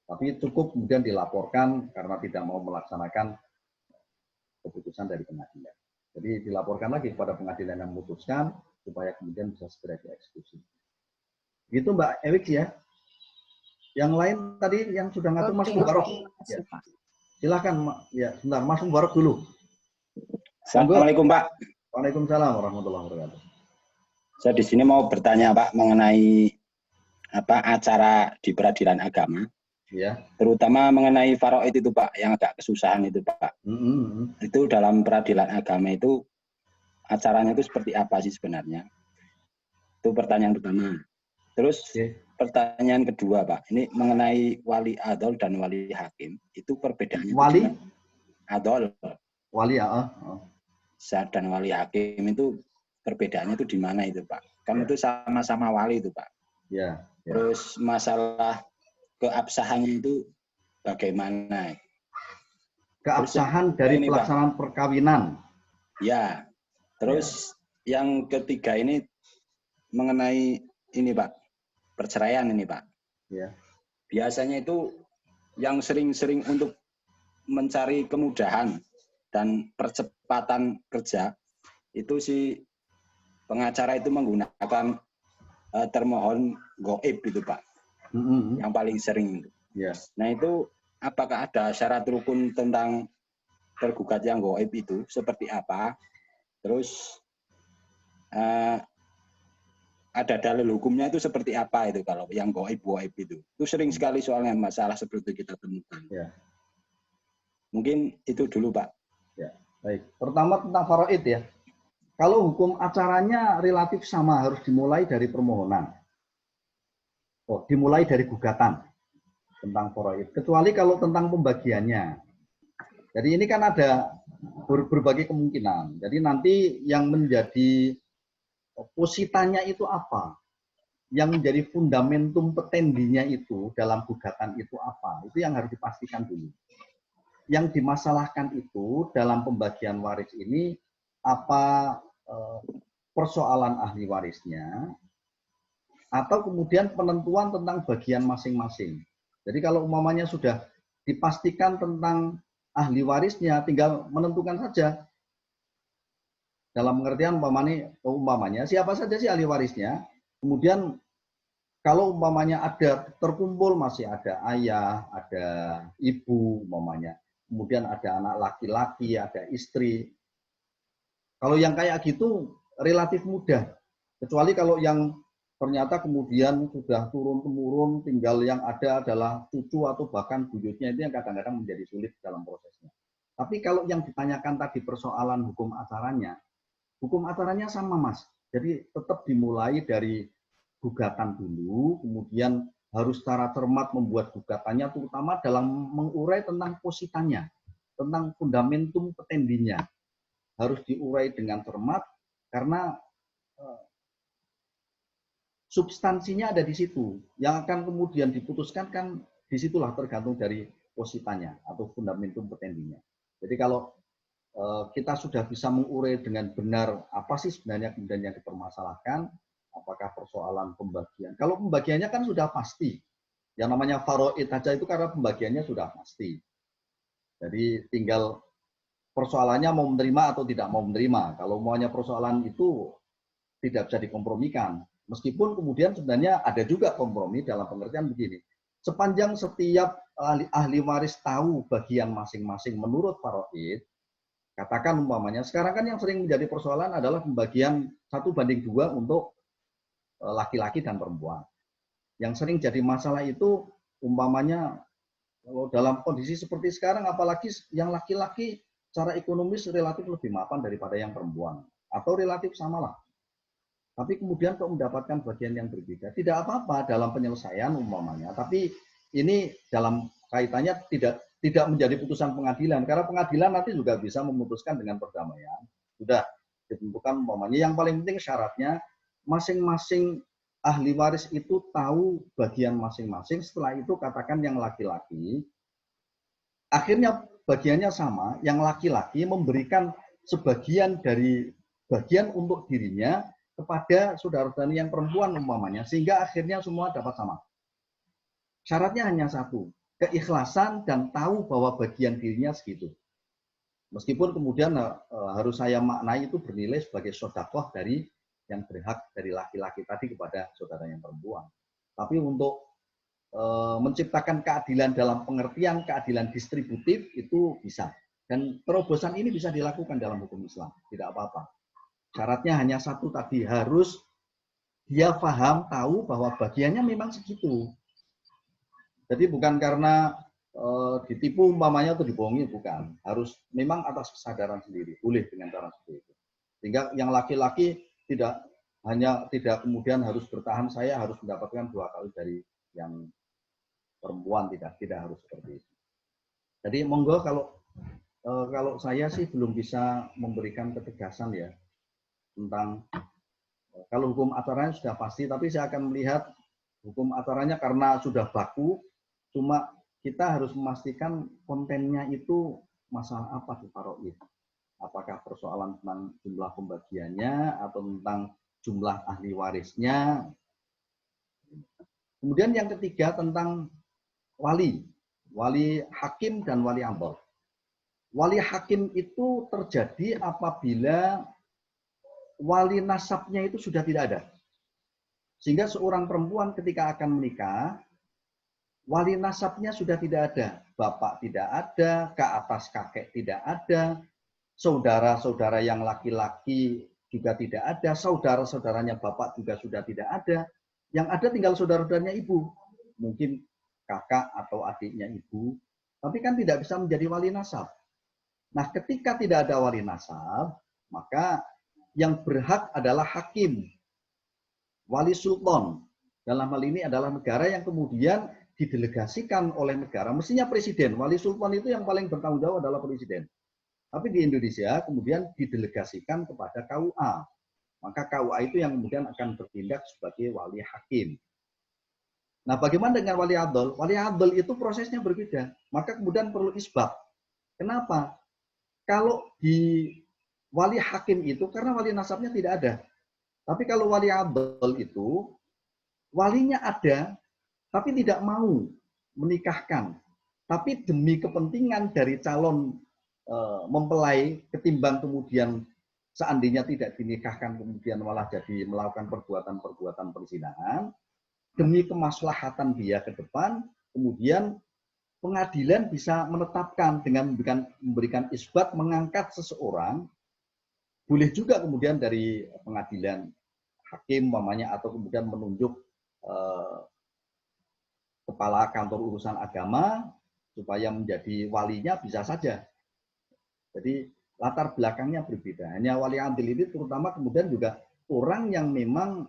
Tapi cukup kemudian dilaporkan karena tidak mau melaksanakan keputusan dari pengadilan. Jadi dilaporkan lagi kepada pengadilan yang memutuskan supaya kemudian bisa segera dieksekusi. Gitu Mbak Ewik ya. Yang lain tadi yang sudah ngatur Mas Mubarok. Ya. Silakan ya, sebentar Mas Mubarok dulu. Assalamualaikum Pak. Waalaikumsalam warahmatullahi wabarakatuh. Saya di sini mau bertanya Pak mengenai acara di peradilan agama. Ya. Terutama mengenai faraid itu Pak, yang agak kesusahan itu Pak. Itu dalam peradilan agama itu acaranya itu seperti apa sih sebenarnya? Itu pertanyaan pertama. Terus pertanyaan kedua Pak, ini mengenai wali adol dan wali hakim. Itu perbedaannya wali adol. Wali Dan wali hakim itu perbedaannya itu di mana itu Pak? Kan itu sama-sama wali itu Pak. Ya. Terus masalah keabsahannya itu bagaimana? Keabsahan dari pelaksanaan perkawinan. Ya. Terus yang ketiga ini mengenai ini Pak, perceraian ini Pak. Ya. Biasanya itu yang sering-sering untuk mencari kemudahan dan percepatan kerja itu si pengacara itu menggunakan termohon goib itu Pak, yang paling sering. Nah itu apakah ada syarat rukun tentang tergugat yang goib itu seperti apa? Terus ada dalil hukumnya itu seperti apa itu kalau yang goib itu? Itu sering sekali soalnya masalah seperti kita temukan. Ya. Mungkin itu dulu Pak. Ya, baik. Pertama tentang faraid ya. Kalau hukum acaranya relatif sama, harus dimulai dari permohonan. Dimulai dari gugatan tentang faraid. Kecuali kalau tentang pembagiannya. Jadi ini kan ada berbagai kemungkinan. Jadi nanti yang menjadi positanya itu apa? Yang menjadi fundamentum petendinya itu dalam gugatan itu apa? Itu yang harus dipastikan dulu. Yang dimasalahkan itu dalam pembagian waris ini apa persoalan ahli warisnya atau kemudian penentuan tentang bagian masing-masing. Jadi kalau umpamanya sudah dipastikan tentang ahli warisnya, tinggal menentukan saja. Dalam pengertian umpamanya siapa saja sih ahli warisnya. Kemudian kalau umpamanya ada terkumpul, masih ada ayah, ada ibu umpamanya. Kemudian ada anak laki-laki, ada istri. Kalau yang kayak gitu relatif mudah. Kecuali kalau yang ternyata kemudian sudah turun-temurun, tinggal yang ada adalah cucu atau bahkan buyutnya, itu yang kadang-kadang menjadi sulit dalam prosesnya. Tapi kalau yang ditanyakan tadi persoalan hukum acaranya sama Mas. Jadi tetap dimulai dari gugatan dulu, kemudian harus secara cermat membuat gugatannya, terutama dalam mengurai tentang positannya, tentang fundamentum petendinya. Harus diurai dengan cermat, karena substansinya ada di situ. Yang akan kemudian diputuskan kan disitulah tergantung dari positannya atau fundamentum petendinya. Jadi kalau kita sudah bisa mengurai dengan benar apa sih sebenarnya kemudian yang dipermasalahkan, apakah persoalan pembagian. Kalau pembagiannya kan sudah pasti. Yang namanya faraid saja itu karena pembagiannya sudah pasti. Jadi tinggal persoalannya mau menerima atau tidak mau menerima. Kalau maunya persoalan itu tidak bisa dikompromikan. Meskipun kemudian sebenarnya ada juga kompromi dalam pengertian begini. Sepanjang setiap ahli waris tahu bagian masing-masing menurut faraid, katakan umpamanya, sekarang kan yang sering menjadi persoalan adalah pembagian 1:2 untuk laki-laki dan perempuan. Yang sering jadi masalah itu umpamanya kalau dalam kondisi seperti sekarang, apalagi yang laki-laki secara ekonomis relatif lebih mapan daripada yang perempuan. Atau relatif samalah. Tapi kemudian kok mendapatkan bagian yang berbeda. Tidak apa-apa dalam penyelesaian umpamanya. Tapi ini dalam kaitannya tidak menjadi putusan pengadilan. Karena pengadilan nanti juga bisa memutuskan dengan perdamaian. Sudah ditentukan umpamanya. Yang paling penting syaratnya masing-masing ahli waris itu tahu bagian masing-masing. Setelah itu katakan yang laki-laki, akhirnya bagiannya sama. Yang laki-laki memberikan sebagian dari bagian untuk dirinya kepada saudara-saudari yang perempuan umpamanya. Sehingga akhirnya semua dapat sama. Syaratnya hanya satu. Keikhlasan dan tahu bahwa bagian dirinya segitu. Meskipun kemudian harus saya maknai itu bernilai sebagai sedekah dari yang berhak dari laki-laki tadi kepada saudara yang perempuan. Tapi untuk menciptakan keadilan dalam pengertian keadilan distributif itu bisa. Dan terobosan ini bisa dilakukan dalam hukum Islam. Tidak apa-apa. Syaratnya hanya satu tadi, harus dia paham, tahu bahwa bagiannya memang segitu. Jadi bukan karena ditipu umpamanya atau dibohongi, bukan. Harus memang atas kesadaran sendiri. Boleh dengan cara seperti itu. Sehingga yang laki-laki tidak kemudian harus bertahan, saya harus mendapatkan 2 kali dari yang perempuan, tidak harus seperti itu. Jadi monggo kalau saya sih belum bisa memberikan ketegasan ya tentang kalau hukum acaranya sudah pasti, tapi saya akan melihat hukum acaranya karena sudah baku, cuma kita harus memastikan kontennya itu masalah apa di faraid. Apakah persoalan tentang jumlah pembagiannya atau tentang jumlah ahli warisnya. Kemudian yang ketiga tentang wali hakim dan wali amdal. Wali hakim itu terjadi apabila wali nasabnya itu sudah tidak ada. Sehingga seorang perempuan ketika akan menikah, wali nasabnya sudah tidak ada. Bapak tidak ada, ke atas kakek tidak ada, saudara-saudara yang laki-laki juga tidak ada, saudara-saudaranya bapak juga sudah tidak ada. Yang ada tinggal saudara-saudaranya ibu. Mungkin kakak atau adiknya ibu. Tapi kan tidak bisa menjadi wali nasab. Nah, ketika tidak ada wali nasab, maka yang berhak adalah hakim. Wali sultan. Dalam hal ini adalah negara yang kemudian didelegasikan oleh negara. Mestinya presiden. Wali sultan itu yang paling bertanggung jawab adalah presiden. Tapi di Indonesia kemudian didelegasikan kepada KUA. Maka KUA itu yang kemudian akan bertindak sebagai wali hakim. Nah, bagaimana dengan wali adl? Wali adl itu prosesnya berbeda. Maka kemudian perlu isbat. Kenapa? Kalau di wali hakim itu, karena wali nasabnya tidak ada. Tapi kalau wali adl itu, walinya ada, tapi tidak mau menikahkan. Tapi demi kepentingan dari calon mempelai, ketimbang kemudian seandainya tidak dinikahkan, kemudian malah jadi melakukan perbuatan-perbuatan perzinahan, demi kemaslahatan dia ke depan, kemudian pengadilan bisa menetapkan dengan memberikan isbat, mengangkat seseorang, boleh juga kemudian dari pengadilan hakim umpamanya, atau kemudian menunjuk kepala kantor urusan agama supaya menjadi walinya, bisa saja. Jadi latar belakangnya berbeda. Hanya wali adil ini terutama kemudian juga orang yang memang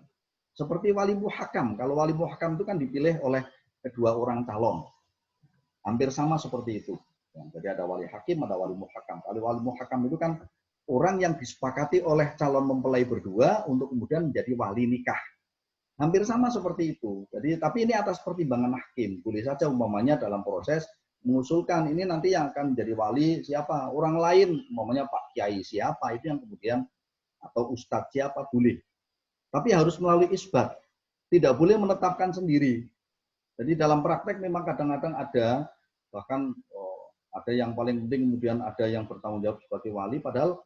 seperti wali muhakam. Kalau wali muhakam itu kan dipilih oleh kedua orang calon. Hampir sama seperti itu. Jadi ada wali hakim, ada wali muhakam. Kalau wali muhakam itu kan orang yang disepakati oleh calon mempelai berdua untuk kemudian menjadi wali nikah. Hampir sama seperti itu. Jadi tapi ini atas pertimbangan hakim. Boleh saja umpamanya dalam proses mengusulkan ini nanti yang akan menjadi wali siapa, orang lain, umpamanya Pak Kiai siapa, itu yang kemudian, atau Ustadz siapa, boleh. Tapi harus melalui isbat, tidak boleh menetapkan sendiri. Jadi dalam praktek memang kadang-kadang ada, bahkan Ada yang paling penting, kemudian ada yang bertanggung jawab sebagai wali, padahal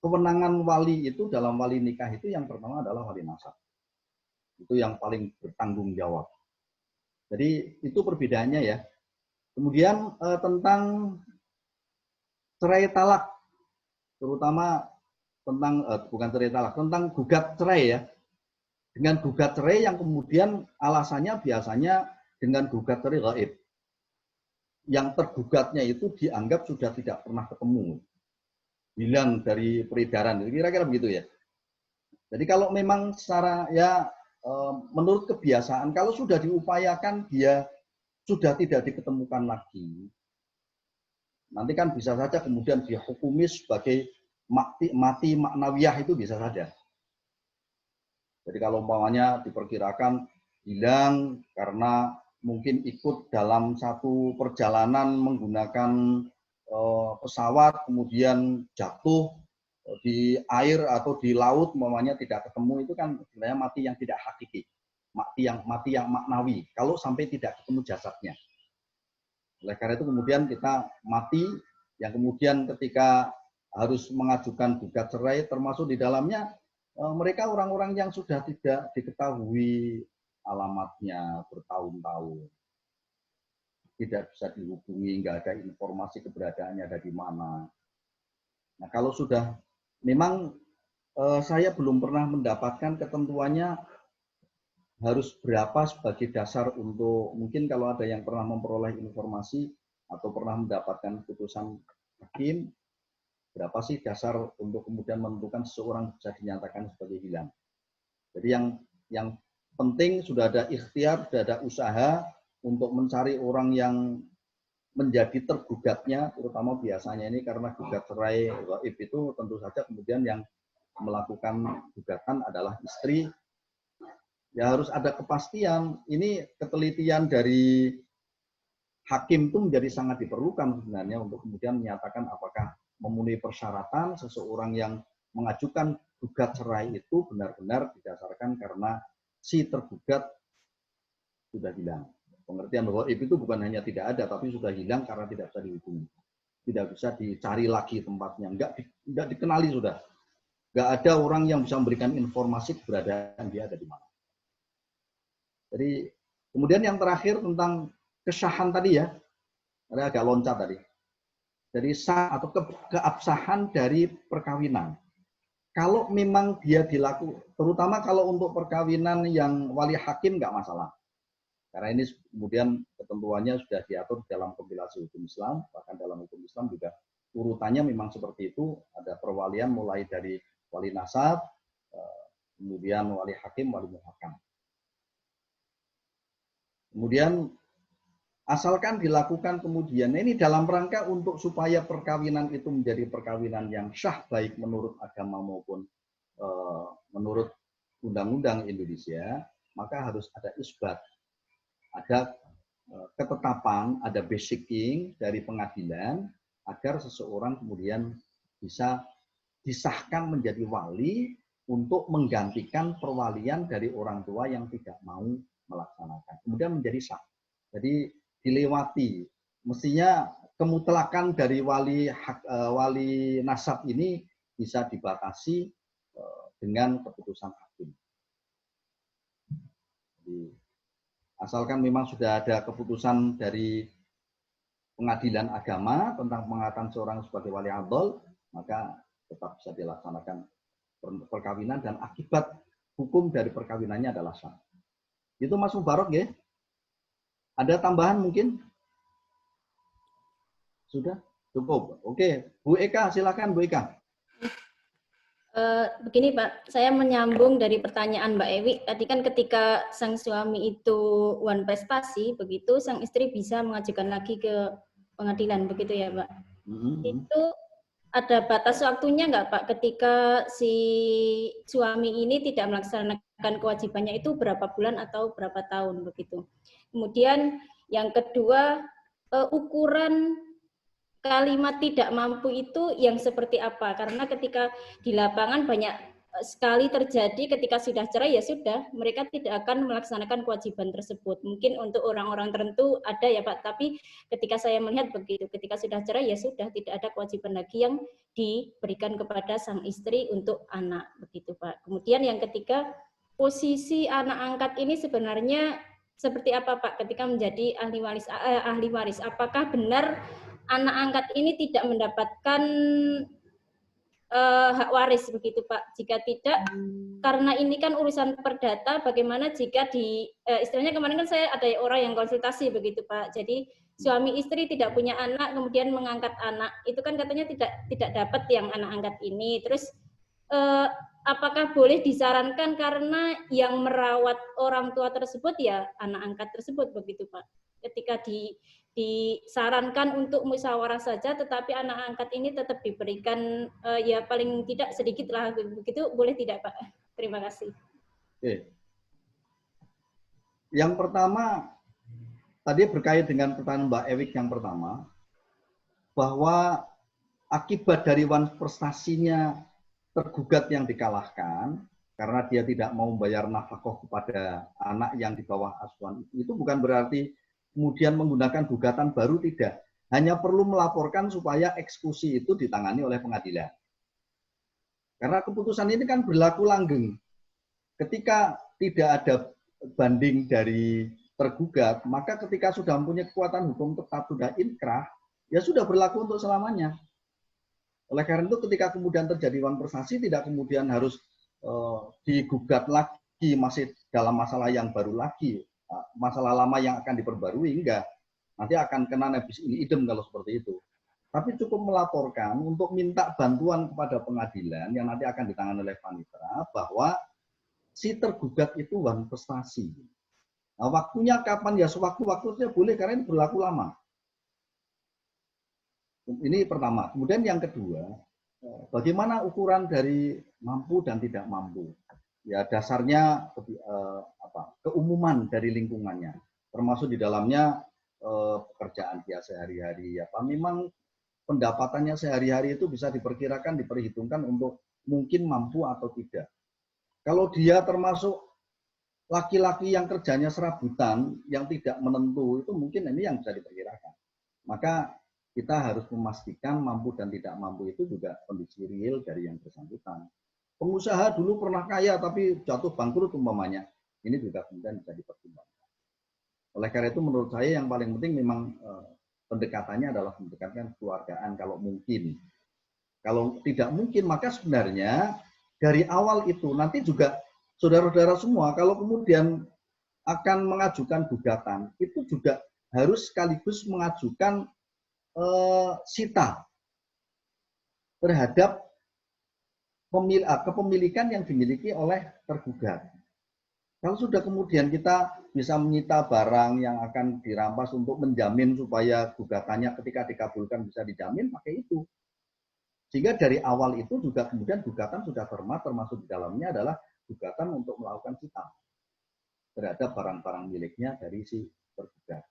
kewenangan wali itu dalam wali nikah itu yang pertama adalah wali nasab. Itu yang paling bertanggung jawab. Jadi itu perbedaannya ya. Kemudian tentang cerai talak, terutama tentang bukan cerai talak, tentang gugat cerai ya. Dengan gugat cerai yang kemudian alasannya biasanya dengan gugat cerai gaib. Yang tergugatnya itu dianggap sudah tidak pernah ketemu, hilang dari peredaran, kira-kira begitu ya. Jadi kalau memang secara ya menurut kebiasaan, kalau sudah diupayakan dia sudah tidak diketemukan lagi, nanti kan bisa saja kemudian dihukumi sebagai mati maknawiyah, itu bisa saja. Jadi kalau umpamanya diperkirakan hilang karena mungkin ikut dalam satu perjalanan menggunakan pesawat, kemudian jatuh di air atau di laut, umpamanya tidak ketemu, itu kan sebenarnya mati yang tidak hakiki, mati yang maknawi, kalau sampai tidak ketemu jasadnya. Oleh karena itu kemudian kita mati yang kemudian ketika harus mengajukan gugat cerai, termasuk di dalamnya mereka orang-orang yang sudah tidak diketahui alamatnya bertahun-tahun, tidak bisa dihubungi, nggak ada informasi keberadaannya ada di mana. Nah kalau sudah memang saya belum pernah mendapatkan ketentuannya harus berapa sebagai dasar untuk, mungkin kalau ada yang pernah memperoleh informasi atau pernah mendapatkan putusan hakim, berapa sih dasar untuk kemudian menentukan seseorang bisa dinyatakan sebagai hilang. Jadi yang penting sudah ada ikhtiar, sudah ada usaha untuk mencari orang yang menjadi tergugatnya, terutama biasanya ini karena gugat cerai gaib itu tentu saja kemudian yang melakukan gugatan adalah istri. Ya harus ada kepastian. Ini ketelitian dari hakim itu menjadi sangat diperlukan sebenarnya untuk kemudian menyatakan apakah memenuhi persyaratan seseorang yang mengajukan gugat cerai itu benar-benar didasarkan karena si tergugat sudah hilang. Pengertian bahwa itu bukan hanya tidak ada, tapi sudah hilang karena tidak bisa dihubungi. Tidak bisa dicari lagi tempatnya, enggak dikenali sudah. Enggak ada orang yang bisa memberikan informasi keberadaan dia ada di mana. Jadi kemudian yang terakhir tentang kesahan tadi ya, ada agak loncat tadi. Jadi sah atau keabsahan dari perkawinan. Kalau memang dia dilakukan, terutama kalau untuk perkawinan yang wali hakim nggak masalah. Karena ini kemudian ketentuannya sudah diatur dalam kompilasi hukum Islam, bahkan dalam hukum Islam juga urutannya memang seperti itu. Ada perwalian mulai dari wali nasab, kemudian wali hakim, wali muhakam. Kemudian asalkan dilakukan kemudian, ini dalam rangka untuk supaya perkawinan itu menjadi perkawinan yang sah baik menurut agama maupun menurut undang-undang Indonesia, maka harus ada isbat, ada ketetapan, ada basicing dari pengadilan agar seseorang kemudian bisa disahkan menjadi wali untuk menggantikan perwalian dari orang tua yang tidak mau melaksanakan. Kemudian menjadi sah. Jadi dilewati. Mestinya kemutlakan dari wali nasab ini bisa dibatasi dengan keputusan hakim. Jadi, asalkan memang sudah ada keputusan dari pengadilan agama tentang pengangkatan seorang sebagai wali adol, maka tetap bisa dilaksanakan perkawinan dan akibat hukum dari perkawinannya adalah sah. Itu Mas Mubarok ya. Ada tambahan mungkin? Sudah? Cukup. Oke. Bu Eka, silakan Bu Eka. Begini Pak, saya menyambung dari pertanyaan Mbak Ewi. Tadi kan ketika sang suami itu wan prestasi, begitu sang istri bisa mengajukan lagi ke pengadilan, begitu ya Pak? Itu ada batas waktunya nggak Pak ketika si suami ini tidak melaksanakan kewajibannya itu berapa bulan atau berapa tahun begitu. Kemudian yang kedua, ukuran kalimat tidak mampu itu yang seperti apa? Karena ketika di lapangan banyak sekali terjadi ketika sudah cerai ya sudah, mereka tidak akan melaksanakan kewajiban tersebut. Mungkin untuk orang-orang tertentu ada ya Pak, tapi ketika saya melihat begitu, ketika sudah cerai ya sudah, tidak ada kewajiban lagi yang diberikan kepada sang istri untuk anak, begitu Pak. Kemudian yang ketiga, posisi anak angkat ini sebenarnya seperti apa Pak ketika menjadi ahli waris? Apakah benar anak angkat ini tidak mendapatkan hak waris begitu Pak? Jika tidak, karena ini kan urusan perdata, bagaimana jika istilahnya kemarin kan saya ada orang yang konsultasi begitu Pak. Jadi suami istri tidak punya anak, kemudian mengangkat anak, itu kan katanya tidak dapat yang anak angkat ini. Terus apakah boleh disarankan karena yang merawat orang tua tersebut ya anak angkat tersebut begitu Pak? Ketika disarankan untuk musyawarah saja, tetapi anak angkat ini tetap diberikan ya paling tidak sedikit lah begitu, boleh tidak Pak? Terima kasih. Oke. Yang pertama, tadi berkait dengan pertanyaan Mbak Ewik yang pertama, bahwa akibat dari prestasinya tergugat yang dikalahkan, karena dia tidak mau membayar nafkah kepada anak yang di bawah asuhan itu bukan berarti kemudian menggunakan gugatan baru, tidak. Hanya perlu melaporkan supaya eksekusi itu ditangani oleh pengadilan. Karena keputusan ini kan berlaku langgeng. Ketika tidak ada banding dari tergugat, maka ketika sudah mempunyai kekuatan hukum tetap sudah inkrah, ya sudah berlaku untuk selamanya. Oleh karena itu ketika kemudian terjadi wan prestasi tidak kemudian harus digugat lagi masih dalam masalah yang baru lagi. Masalah lama yang akan diperbarui, enggak. Nanti akan kena nebis ini idem kalau seperti itu. Tapi cukup melaporkan untuk minta bantuan kepada pengadilan yang nanti akan ditangani oleh panitera bahwa si tergugat itu wan prestasi. Nah, waktunya kapan ya? Sewaktu-waktunya boleh karena ini berlaku lama. Ini pertama. Kemudian yang kedua, bagaimana ukuran dari mampu dan tidak mampu? Ya dasarnya keumuman dari lingkungannya, termasuk di dalamnya pekerjaan dia sehari-hari. Apa memang pendapatannya sehari-hari itu bisa diperkirakan, diperhitungkan untuk mungkin mampu atau tidak. Kalau dia termasuk laki-laki yang kerjanya serabutan, yang tidak menentu, itu mungkin ini yang bisa diperkirakan. Maka kita harus memastikan mampu dan tidak mampu itu juga kondisi real dari yang bersangkutan. Pengusaha dulu pernah kaya tapi jatuh bangkrut umpamanya, ini juga kemudian bisa dipertimbangkan. Oleh karena itu menurut saya yang paling penting memang pendekatannya adalah pendekatan keluargaan kalau mungkin. Kalau tidak mungkin maka sebenarnya dari awal itu nanti juga saudara-saudara semua kalau kemudian akan mengajukan gugatan itu juga harus sekaligus mengajukan sita terhadap kepemilikan yang dimiliki oleh tergugat. Kalau sudah kemudian kita bisa menyita barang yang akan dirampas untuk menjamin supaya gugatannya ketika dikabulkan bisa dijamin, pakai itu. Sehingga dari awal itu juga kemudian gugatan sudah cermat, termasuk di dalamnya adalah gugatan untuk melakukan sita terhadap barang-barang miliknya dari si tergugat.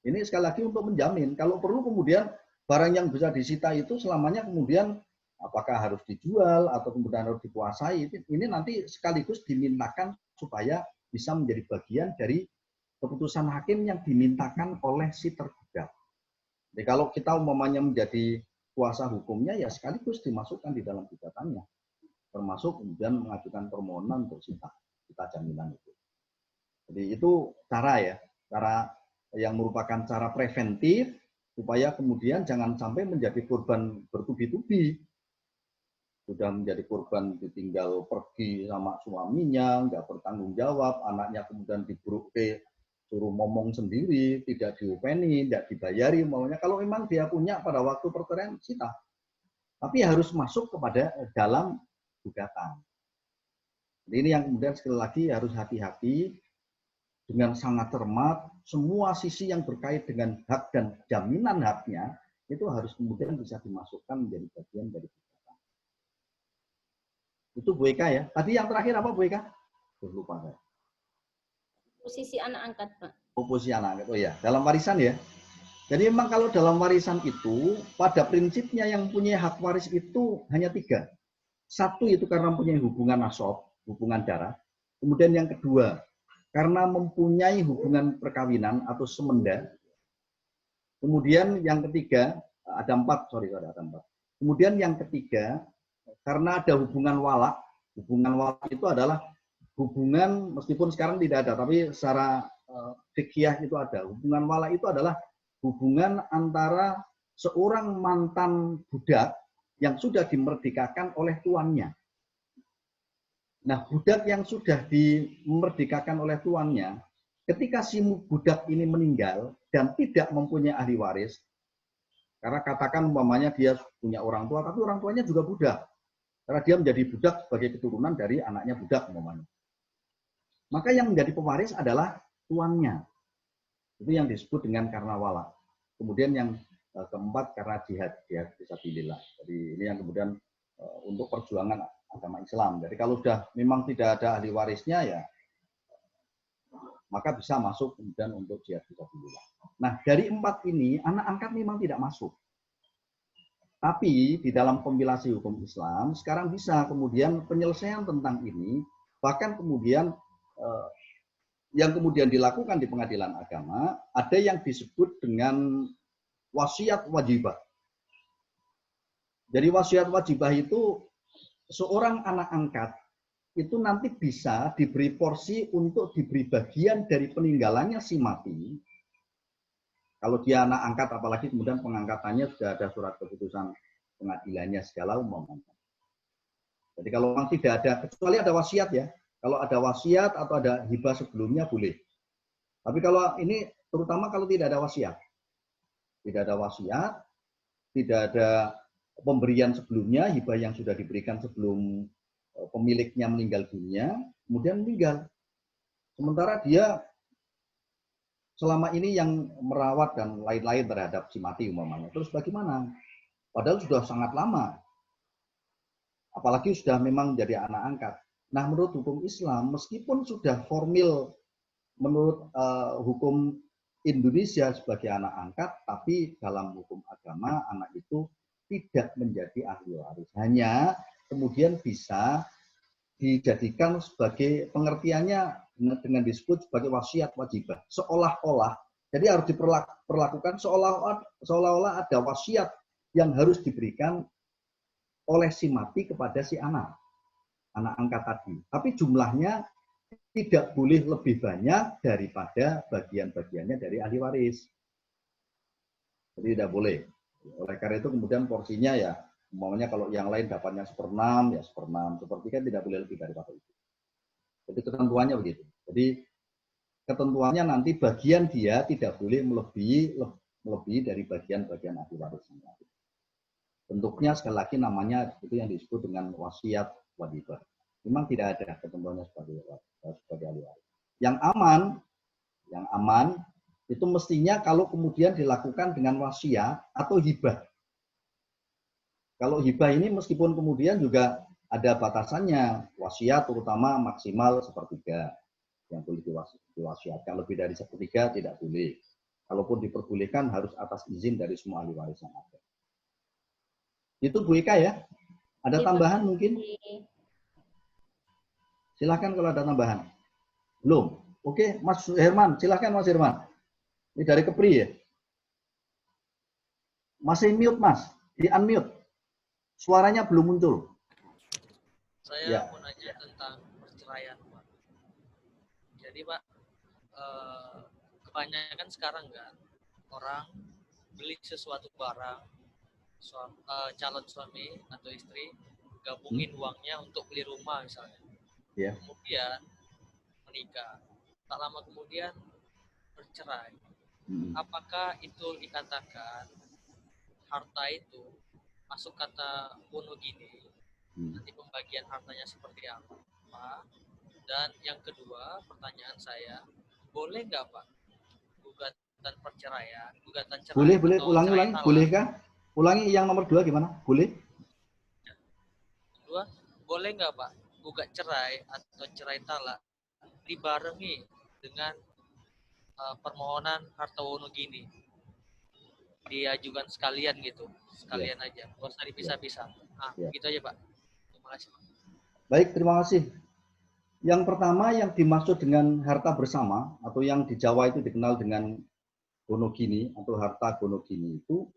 Ini sekali lagi untuk menjamin, kalau perlu kemudian barang yang bisa disita itu selamanya kemudian apakah harus dijual atau kemudian harus dikuasai, ini nanti sekaligus dimintakan supaya bisa menjadi bagian dari keputusan hakim yang dimintakan oleh si tergugat. Jadi kalau kita umpamanya menjadi kuasa hukumnya, ya sekaligus dimasukkan di dalam gugatannya, termasuk kemudian mengajukan permohonan untuk sita jaminan itu. Jadi itu cara yang merupakan cara preventif supaya kemudian jangan sampai menjadi korban bertubi-tubi. Sudah menjadi korban ditinggal pergi sama suaminya, nggak bertanggung jawab, anaknya kemudian diburuke, suruh ngomong sendiri, tidak diupeni, tidak dibayari, maunya kalau memang dia punya pada waktu perceraian sita. Tapi harus masuk kepada dalam gugatan. Jadi ini yang kemudian sekali lagi harus hati-hati dengan sangat cermat, semua sisi yang berkait dengan hak dan jaminan haknya itu harus kemudian bisa dimasukkan menjadi bagian dari gugatan. Itu Bu Eka ya. Tadi yang terakhir apa Bu Eka? Lupa saya. Posisi anak angkat, Pak. Posisi anak angkat. Oh ya, dalam warisan ya. Jadi memang kalau dalam warisan itu pada prinsipnya yang punya hak waris itu hanya 3. Satu itu karena mempunyai hubungan nasab, hubungan darah. Kemudian yang kedua, karena mempunyai hubungan perkawinan atau semenda. Kemudian yang ketiga, ada empat. Kemudian yang ketiga, karena ada hubungan wala. Hubungan wala itu adalah hubungan, meskipun sekarang tidak ada, tapi secara fikih itu ada. Hubungan wala itu adalah hubungan antara seorang mantan budak yang sudah dimerdekakan oleh tuannya. Nah, budak yang sudah dimerdekakan oleh tuannya, ketika si budak ini meninggal dan tidak mempunyai ahli waris, karena katakan umpamanya dia punya orang tua, tapi orang tuanya juga budak. Karena dia menjadi budak sebagai keturunan dari anaknya budak umpamanya. Maka yang menjadi pewaris adalah tuannya. Itu yang disebut dengan karena wala. Kemudian yang keempat karena jihad fisabilillah. Jadi ini yang kemudian untuk perjuangan agama Islam. Jadi kalau sudah memang tidak ada ahli warisnya ya maka bisa masuk kemudian untuk jihad fisabilillah. Nah, dari empat ini anak angkat memang tidak masuk. Tapi di dalam kompilasi hukum Islam sekarang bisa kemudian penyelesaian tentang ini, bahkan kemudian yang kemudian dilakukan di pengadilan agama ada yang disebut dengan wasiat wajibah. Jadi wasiat wajibah itu seorang anak angkat itu nanti bisa diberi porsi untuk diberi bagian dari peninggalannya si mati. Kalau dia anak angkat, apalagi kemudian pengangkatannya sudah ada surat keputusan pengadilannya segala umpamanya. Jadi kalau memang tidak ada, kecuali ada wasiat ya. Kalau ada wasiat atau ada hibah sebelumnya boleh. Tapi kalau ini terutama kalau tidak ada wasiat. Tidak ada wasiat, tidak ada pemberian sebelumnya, hibah yang sudah diberikan sebelum pemiliknya meninggal dunia, kemudian meninggal. Sementara dia selama ini yang merawat dan lain-lain terhadap si mati umpamanya. Terus bagaimana? Padahal sudah sangat lama. Apalagi sudah memang menjadi anak angkat. Nah, menurut hukum Islam, meskipun sudah formil menurut hukum Indonesia sebagai anak angkat, tapi dalam hukum agama anak itu tidak menjadi ahli waris. Hanya kemudian bisa dijadikan sebagai pengertiannya dengan disebut sebagai wasiat wajibah. Seolah-olah, jadi harus diperlakukan seolah-olah ada wasiat yang harus diberikan oleh si mati kepada si anak angkat tadi. Tapi jumlahnya tidak boleh lebih banyak daripada bagian-bagiannya dari ahli waris. Jadi tidak boleh. Oleh karena itu kemudian porsinya ya, umpamanya kalau yang lain dapatnya 1/6, ya 1/6. Seperti kan tidak boleh lebih daripada itu. Jadi ketentuannya begitu. Jadi ketentuannya nanti bagian dia tidak boleh melebihi dari bagian-bagian ahli warisnya. Bentuknya sekali lagi namanya itu yang disebut dengan wasiat wajibah. Memang tidak ada ketentuannya sebagai ahli waris. Yang aman itu mestinya kalau kemudian dilakukan dengan wasiat atau hibah. Kalau hibah ini meskipun kemudian juga ada batasannya, wasiat terutama maksimal 1/3 yang boleh diwasiatkan, lebih dari 1/3 tidak boleh. Kalaupun diperbolehkan harus atas izin dari semua ahli waris yang ada. Itu Bu Ika ya. Ada tambahan mungkin? Silahkan kalau ada tambahan. Belum? Oke, Mas Herman. Silahkan Mas Herman. Ini dari Kepri ya. Masih mute Mas. Di unmute. Suaranya belum muncul. Saya mau nanya tentang perceraian, Pak. Jadi Pak, kebanyakan sekarang kan orang beli sesuatu barang, calon suami atau istri gabungin uangnya untuk beli rumah misalnya. Kemudian menikah. Tak lama kemudian bercerai. Apakah itu dikatakan harta itu masuk kata monogini? Nanti pembagian hartanya seperti apa? Dan yang kedua, pertanyaan saya, boleh nggak Pak gugatan perceraian, gugatan cerai? Boleh, ulangi, bolehkah? Ulangi yang nomor 2 gimana? Boleh? Kedua, boleh nggak Pak gugat cerai atau cerai talak dibarengi dengan permohonan harta wonogini? Diajukan sekalian gitu, sekalian aja, nggak usah dipisah-pisah. Gitu aja Pak. Terima kasih. Baik, terima kasih. Yang pertama yang dimaksud dengan harta bersama atau yang di Jawa itu dikenal dengan gonogini atau harta gonogini itu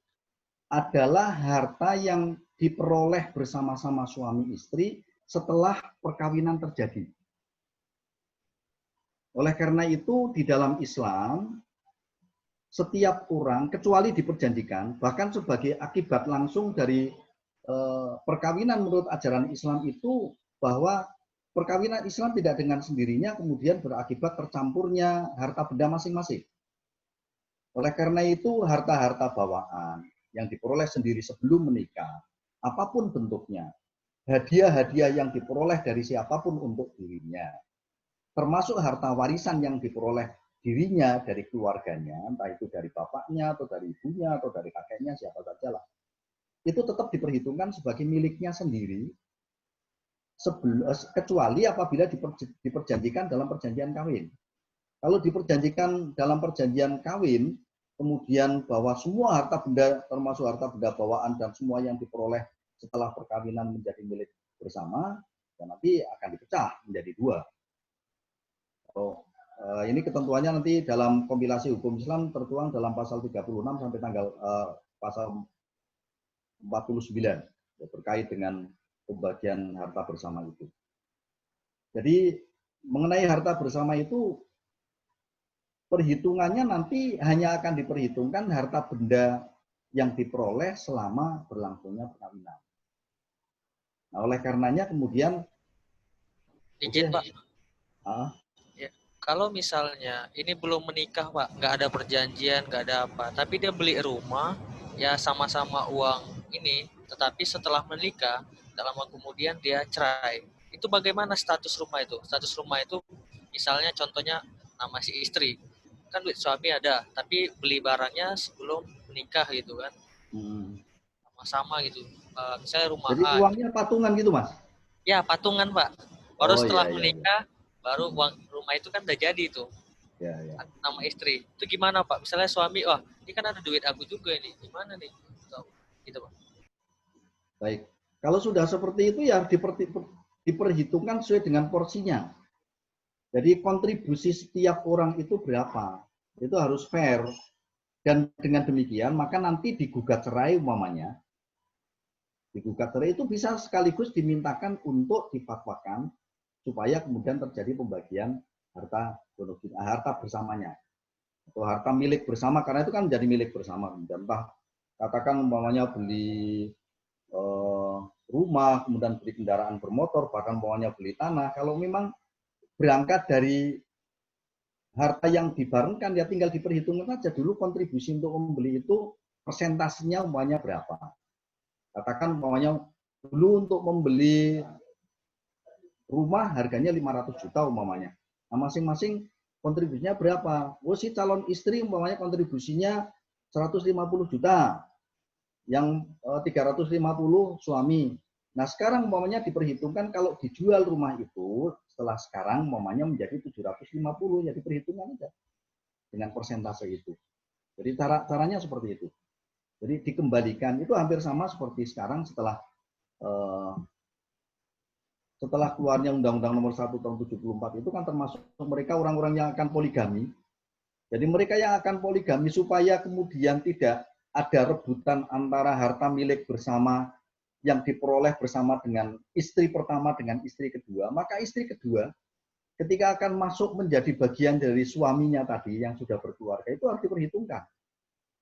adalah harta yang diperoleh bersama-sama suami istri setelah perkawinan terjadi. Oleh karena itu di dalam Islam setiap orang kecuali diperjanjikan bahkan sebagai akibat langsung dari perkawinan menurut ajaran Islam itu bahwa perkawinan Islam tidak dengan sendirinya kemudian berakibat tercampurnya harta benda masing-masing. Oleh karena itu harta-harta bawaan yang diperoleh sendiri sebelum menikah, apapun bentuknya, hadiah-hadiah yang diperoleh dari siapapun untuk dirinya, termasuk harta warisan yang diperoleh dirinya dari keluarganya, entah itu dari bapaknya atau dari ibunya atau dari kakeknya, siapa saja lah. Itu tetap diperhitungkan sebagai miliknya sendiri, kecuali apabila diperjanjikan dalam perjanjian kawin. Kalau diperjanjikan dalam perjanjian kawin, kemudian bahwa semua harta benda, termasuk harta benda bawaan dan semua yang diperoleh setelah perkawinan menjadi milik bersama, dan nanti akan dipecah menjadi dua. Ini ketentuannya nanti dalam kompilasi hukum Islam tertuang dalam pasal 36 sampai tanggal pasal 49 terkait dengan pembagian harta bersama itu. Jadi mengenai harta bersama itu perhitungannya nanti hanya akan diperhitungkan harta benda yang diperoleh selama berlangsungnya perkawinan. Nah, oleh karenanya kemudian izin Pak. Ya, kalau misalnya ini belum menikah Pak, nggak ada perjanjian, nggak ada apa, tapi dia beli rumah, ya sama-sama uang ini, tetapi setelah menikah, tak lama kemudian dia cerai. Itu bagaimana status rumah itu? Status rumah itu misalnya contohnya nama si istri, kan duit suami ada, tapi beli barangnya sebelum menikah gitu kan, sama-sama gitu. Misalnya rumah jadi uangnya patungan gitu Mas? Ya patungan Pak. Baru setelah menikah, baru uang rumah itu kan udah jadi tuh. Ya. Nama istri. Itu gimana Pak? Misalnya suami, wah ini kan ada duit aku juga ini, gimana nih? Gitu Pak. Baik. Kalau sudah seperti itu ya diperhitungkan sesuai dengan porsinya. Jadi kontribusi setiap orang itu berapa? Itu harus fair. Dan dengan demikian, maka nanti digugat cerai umpamanya. Digugat cerai itu bisa sekaligus dimintakan untuk difatwakan supaya kemudian terjadi pembagian harta bersamanya. Atau harta milik bersama, karena itu kan menjadi milik bersama. Entah katakan umpamanya beli rumah, kemudian beli kendaraan bermotor, bahkan umpamanya beli tanah. Kalau memang berangkat dari harta yang dibarengkan, ya tinggal diperhitungkan saja dulu kontribusi untuk membeli itu persentasenya umpamanya berapa. Katakan umpamanya dulu untuk membeli rumah harganya 500 juta umpamanya. Nah, masing-masing kontribusinya berapa? Oh, si calon istri umpamanya kontribusinya 150 juta. Yang 350 suami. Nah, sekarang umpamanya diperhitungkan kalau dijual rumah itu setelah sekarang umpamanya menjadi 750, ya diperhitungkan aja dengan persentase itu. Jadi caranya seperti itu. Jadi dikembalikan itu hampir sama seperti sekarang setelah keluarnya Undang-Undang Nomor 1 Tahun 74 itu kan termasuk mereka orang-orang yang akan poligami. Jadi mereka yang akan poligami supaya kemudian tidak ada rebutan antara harta milik bersama yang diperoleh bersama dengan istri pertama dengan istri kedua, maka istri kedua ketika akan masuk menjadi bagian dari suaminya tadi yang sudah berkeluarga itu harus diperhitungkan.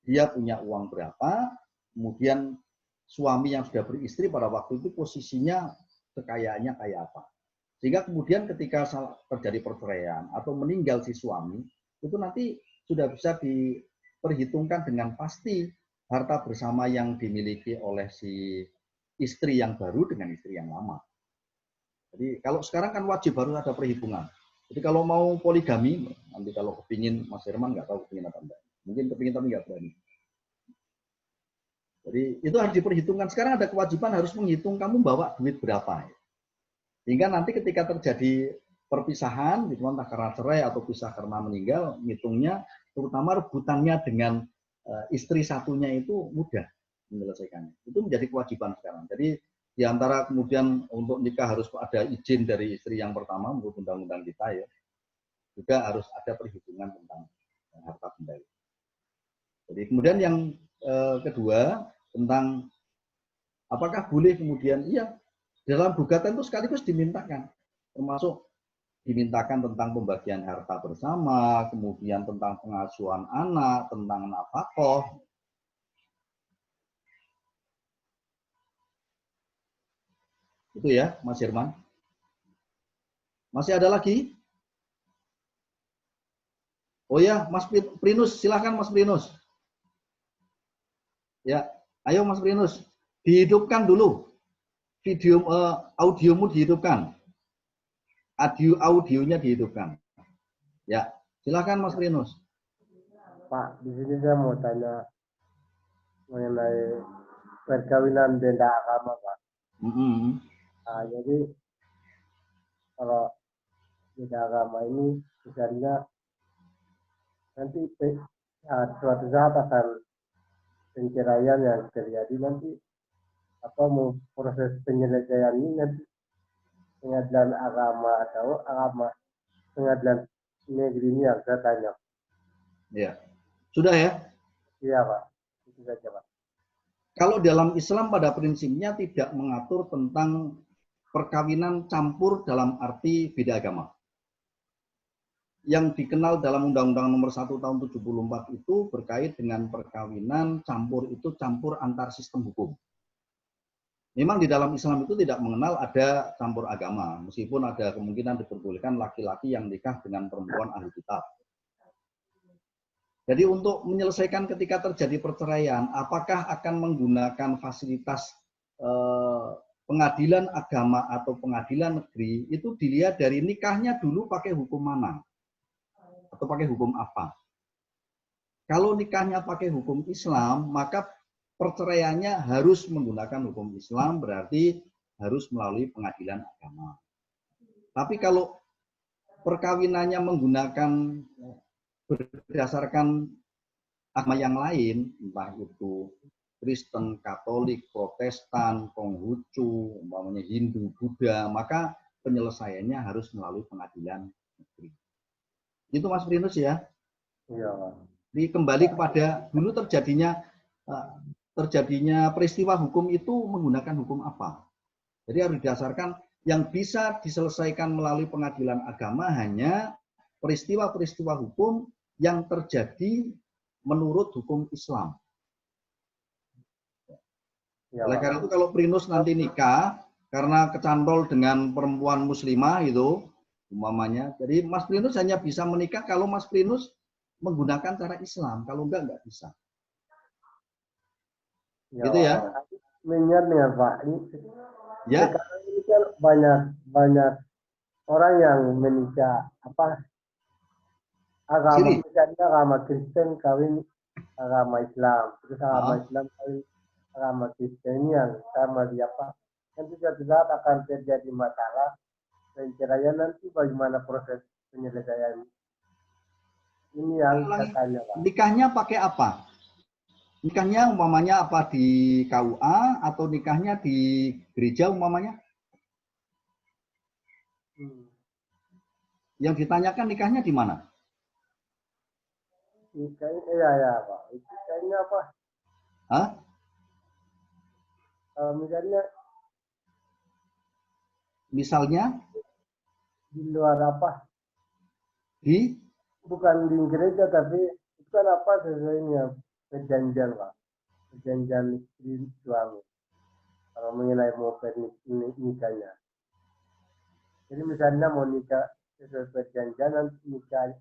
Dia punya uang berapa, kemudian suami yang sudah beristri pada waktu itu posisinya kekayaannya kayak apa. Sehingga kemudian ketika terjadi perceraian atau meninggal si suami, itu nanti sudah bisa diperhitungkan dengan pasti harta bersama yang dimiliki oleh si istri yang baru dengan istri yang lama. Jadi kalau sekarang kan wajib harus ada perhitungan. Jadi kalau mau poligami, nanti kalau kepingin Mas Herman nggak tahu kepingin apa enggak. Mungkin kepingin tapi nggak berani. Jadi itu harus diperhitungkan. Sekarang ada kewajiban harus menghitung kamu bawa duit berapa. Sehingga nanti ketika terjadi perpisahan, entah karena cerai atau pisah karena meninggal, ngitungnya terutama rebutannya dengan istri satunya itu mudah menyelesaikannya. Itu menjadi kewajiban sekarang. Jadi di antara kemudian untuk nikah harus ada izin dari istri yang pertama menurut undang-undang kita ya, juga harus ada perhitungan tentang harta benda. Jadi kemudian yang kedua tentang apakah boleh kemudian iya dalam gugatan itu sekaligus dimintakan, termasuk dimintakan tentang pembagian harta bersama, kemudian tentang pengasuhan anak, tentang nafkah. Itu ya, Mas Herman. Masih ada lagi? Oh ya, Mas Prinus, silahkan Mas Prinus. Ya, ayo Mas Prinus, dihidupkan dulu. Video, audiomu dihidupkan. Audionya dihidupkan. Ya, silahkan Mas Prinus. Pak, di sini saya mau tanya mengenai perkawinan beda agama, Pak. Nah, jadi kalau beda agama ini misalnya nanti suatu saat akan penceraian yang terjadi nanti apa mau proses penyelesaian ini nanti pengadilan agama atau pengadilan negeri ini yang saya tanya. Ya, sudah ya? Iya Pak, itu saja Pak. Kalau dalam Islam pada prinsipnya tidak mengatur tentang perkawinan campur dalam arti beda agama. Yang dikenal dalam Undang-Undang Nomor 1 Tahun 74 itu berkait dengan perkawinan campur itu campur antar sistem hukum. Memang di dalam Islam itu tidak mengenal ada campur agama, meskipun ada kemungkinan diperbolehkan laki-laki yang nikah dengan perempuan ahli kitab. Jadi untuk menyelesaikan ketika terjadi perceraian, apakah akan menggunakan fasilitas pengadilan agama atau pengadilan negeri, itu dilihat dari nikahnya dulu pakai hukum mana atau pakai hukum apa. Kalau nikahnya pakai hukum Islam, maka perceraiannya harus menggunakan hukum Islam, berarti harus melalui pengadilan agama. Tapi kalau perkawinannya menggunakan berdasarkan agama yang lain, entah itu Kristen, Katolik, Protestan, Konghucu, umpamanya Hindu, Buddha, maka penyelesaiannya harus melalui pengadilan negeri. Itu Mas Prinus ya? Iya. Jadi kembali kepada dulu terjadinya peristiwa hukum itu menggunakan hukum apa? Jadi harus didasarkan yang bisa diselesaikan melalui pengadilan agama hanya peristiwa-peristiwa hukum yang terjadi menurut hukum Islam. Ya, oleh karena itu kalau Prinus nanti nikah karena kecantol dengan perempuan muslimah itu umpamanya, jadi Mas Prinus hanya bisa menikah kalau Mas Prinus menggunakan cara Islam, kalau enggak bisa. Ya, gitu ya. Mengingat dengan Pak, ya. Sekarang ini kan banyak orang yang menikah agama misalnya agama Kristen kawin agama Islam, terus agama Islam kawin agama Kristen ini yang sama di nanti suatu saat akan terjadi masalah perceraian, nanti bagaimana proses penyelesaian ini yang saya tanya Pak. Nikahnya pakai apa? Nikahnya umpamanya apa di KUA atau nikahnya di gereja umpamanya? Yang ditanyakan nikahnya di mana? Nikahnya ya Pak. Nikahnya apa? Hah? Misalnya? Di luar apa? Bukan di gereja, tapi itu kan sesuainya perjanjian Pak. Perjanjian istri suami. Kalau mengenai mau nikahnya. Jadi misalnya mau nikah sesuai perjanjian, nanti nikah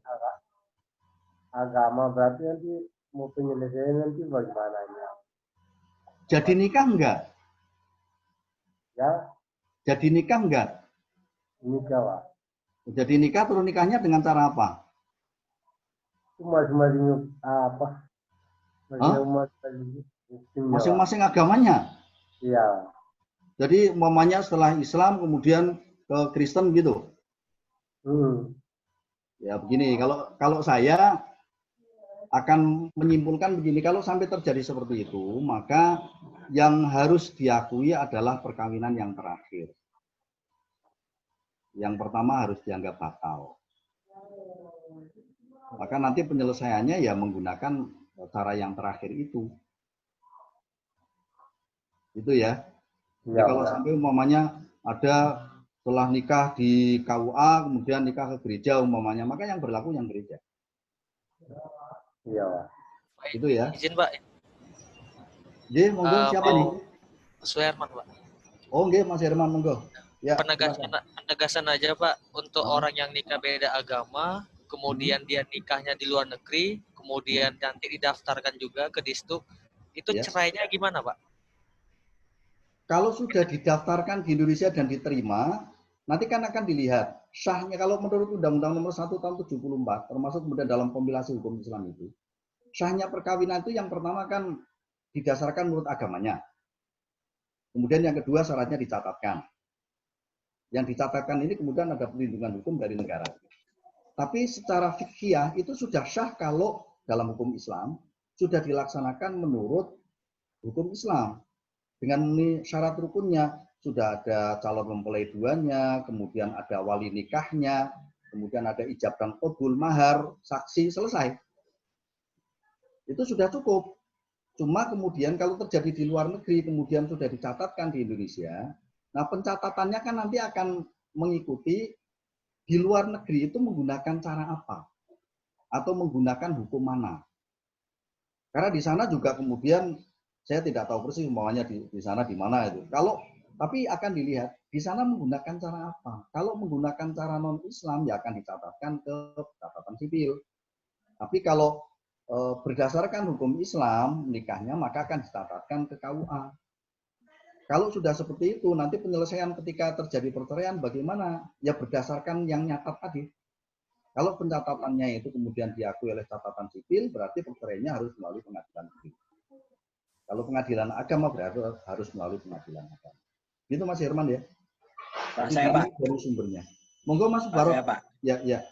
agama, berarti nanti mau penyelesaian nanti bagaimana ya? Jadi nikah enggak? Ya. Jadi nikah enggak? Nikah Pak. Jadi nikah terus nikahnya dengan cara apa? Masing-masing agamanya? Iya. Jadi umpamanya setelah Islam kemudian ke Kristen gitu? Ya begini, kalau saya akan menyimpulkan begini, kalau sampai terjadi seperti itu, maka yang harus diakui adalah perkawinan yang terakhir. Yang pertama harus dianggap batal. Maka nanti penyelesaiannya ya menggunakan cara yang terakhir itu. Itu ya. Jadi kalau sampai umpamanya ada setelah nikah di KUA, kemudian nikah ke gereja umpamanya, maka yang berlaku yang gereja. Iya. Itu ya. Izin Pak. Nggih, monggo siapa nih? Mas Herman Pak. Oh nggih, Mas Herman monggo. Ya, penegasan aja Pak untuk orang yang nikah beda agama, kemudian dia nikahnya di luar negeri, kemudian nanti didaftarkan juga ke distrik, itu cerainya gimana Pak? Kalau sudah didaftarkan di Indonesia dan diterima, nanti kan akan dilihat sahnya. Kalau menurut Undang-Undang Nomor 1 Tahun 74, termasuk kemudian dalam kompilasi hukum Islam itu, sahnya perkawinan itu yang pertama kan didasarkan menurut agamanya. Kemudian yang kedua syaratnya dicatatkan. Yang dicatatkan ini kemudian ada perlindungan hukum dari negara. Tapi secara fikih itu sudah sah kalau dalam hukum Islam sudah dilaksanakan menurut hukum Islam. Dengan syarat rukunnya, sudah ada calon mempelai duanya, kemudian ada wali nikahnya, kemudian ada ijab dan qabul, mahar, saksi, selesai. Itu sudah cukup. Cuma kemudian kalau terjadi di luar negeri, kemudian sudah dicatatkan di Indonesia, nah pencatatannya kan nanti akan mengikuti di luar negeri itu menggunakan cara apa? Atau menggunakan hukum mana? Karena di sana juga kemudian saya tidak tahu persis umpamanya di sana di mana itu. Tapi akan dilihat di sana menggunakan cara apa. Kalau menggunakan cara non-Islam ya akan dicatatkan ke catatan sipil. Tapi kalau berdasarkan hukum Islam nikahnya maka akan dicatatkan ke KUA. Kalau sudah seperti itu nanti penyelesaian ketika terjadi perceraian bagaimana? Ya berdasarkan yang nyatat tadi. Kalau pencatatannya itu kemudian diakui oleh catatan sipil berarti perceraiannya harus melalui pengadilan negeri. Kalau pengadilan agama berarti harus melalui pengadilan agama. Gitu Mas Herman ya. Pak, saya Pak. Dari sumbernya. Monggo Mas Barok. Pak. Ya.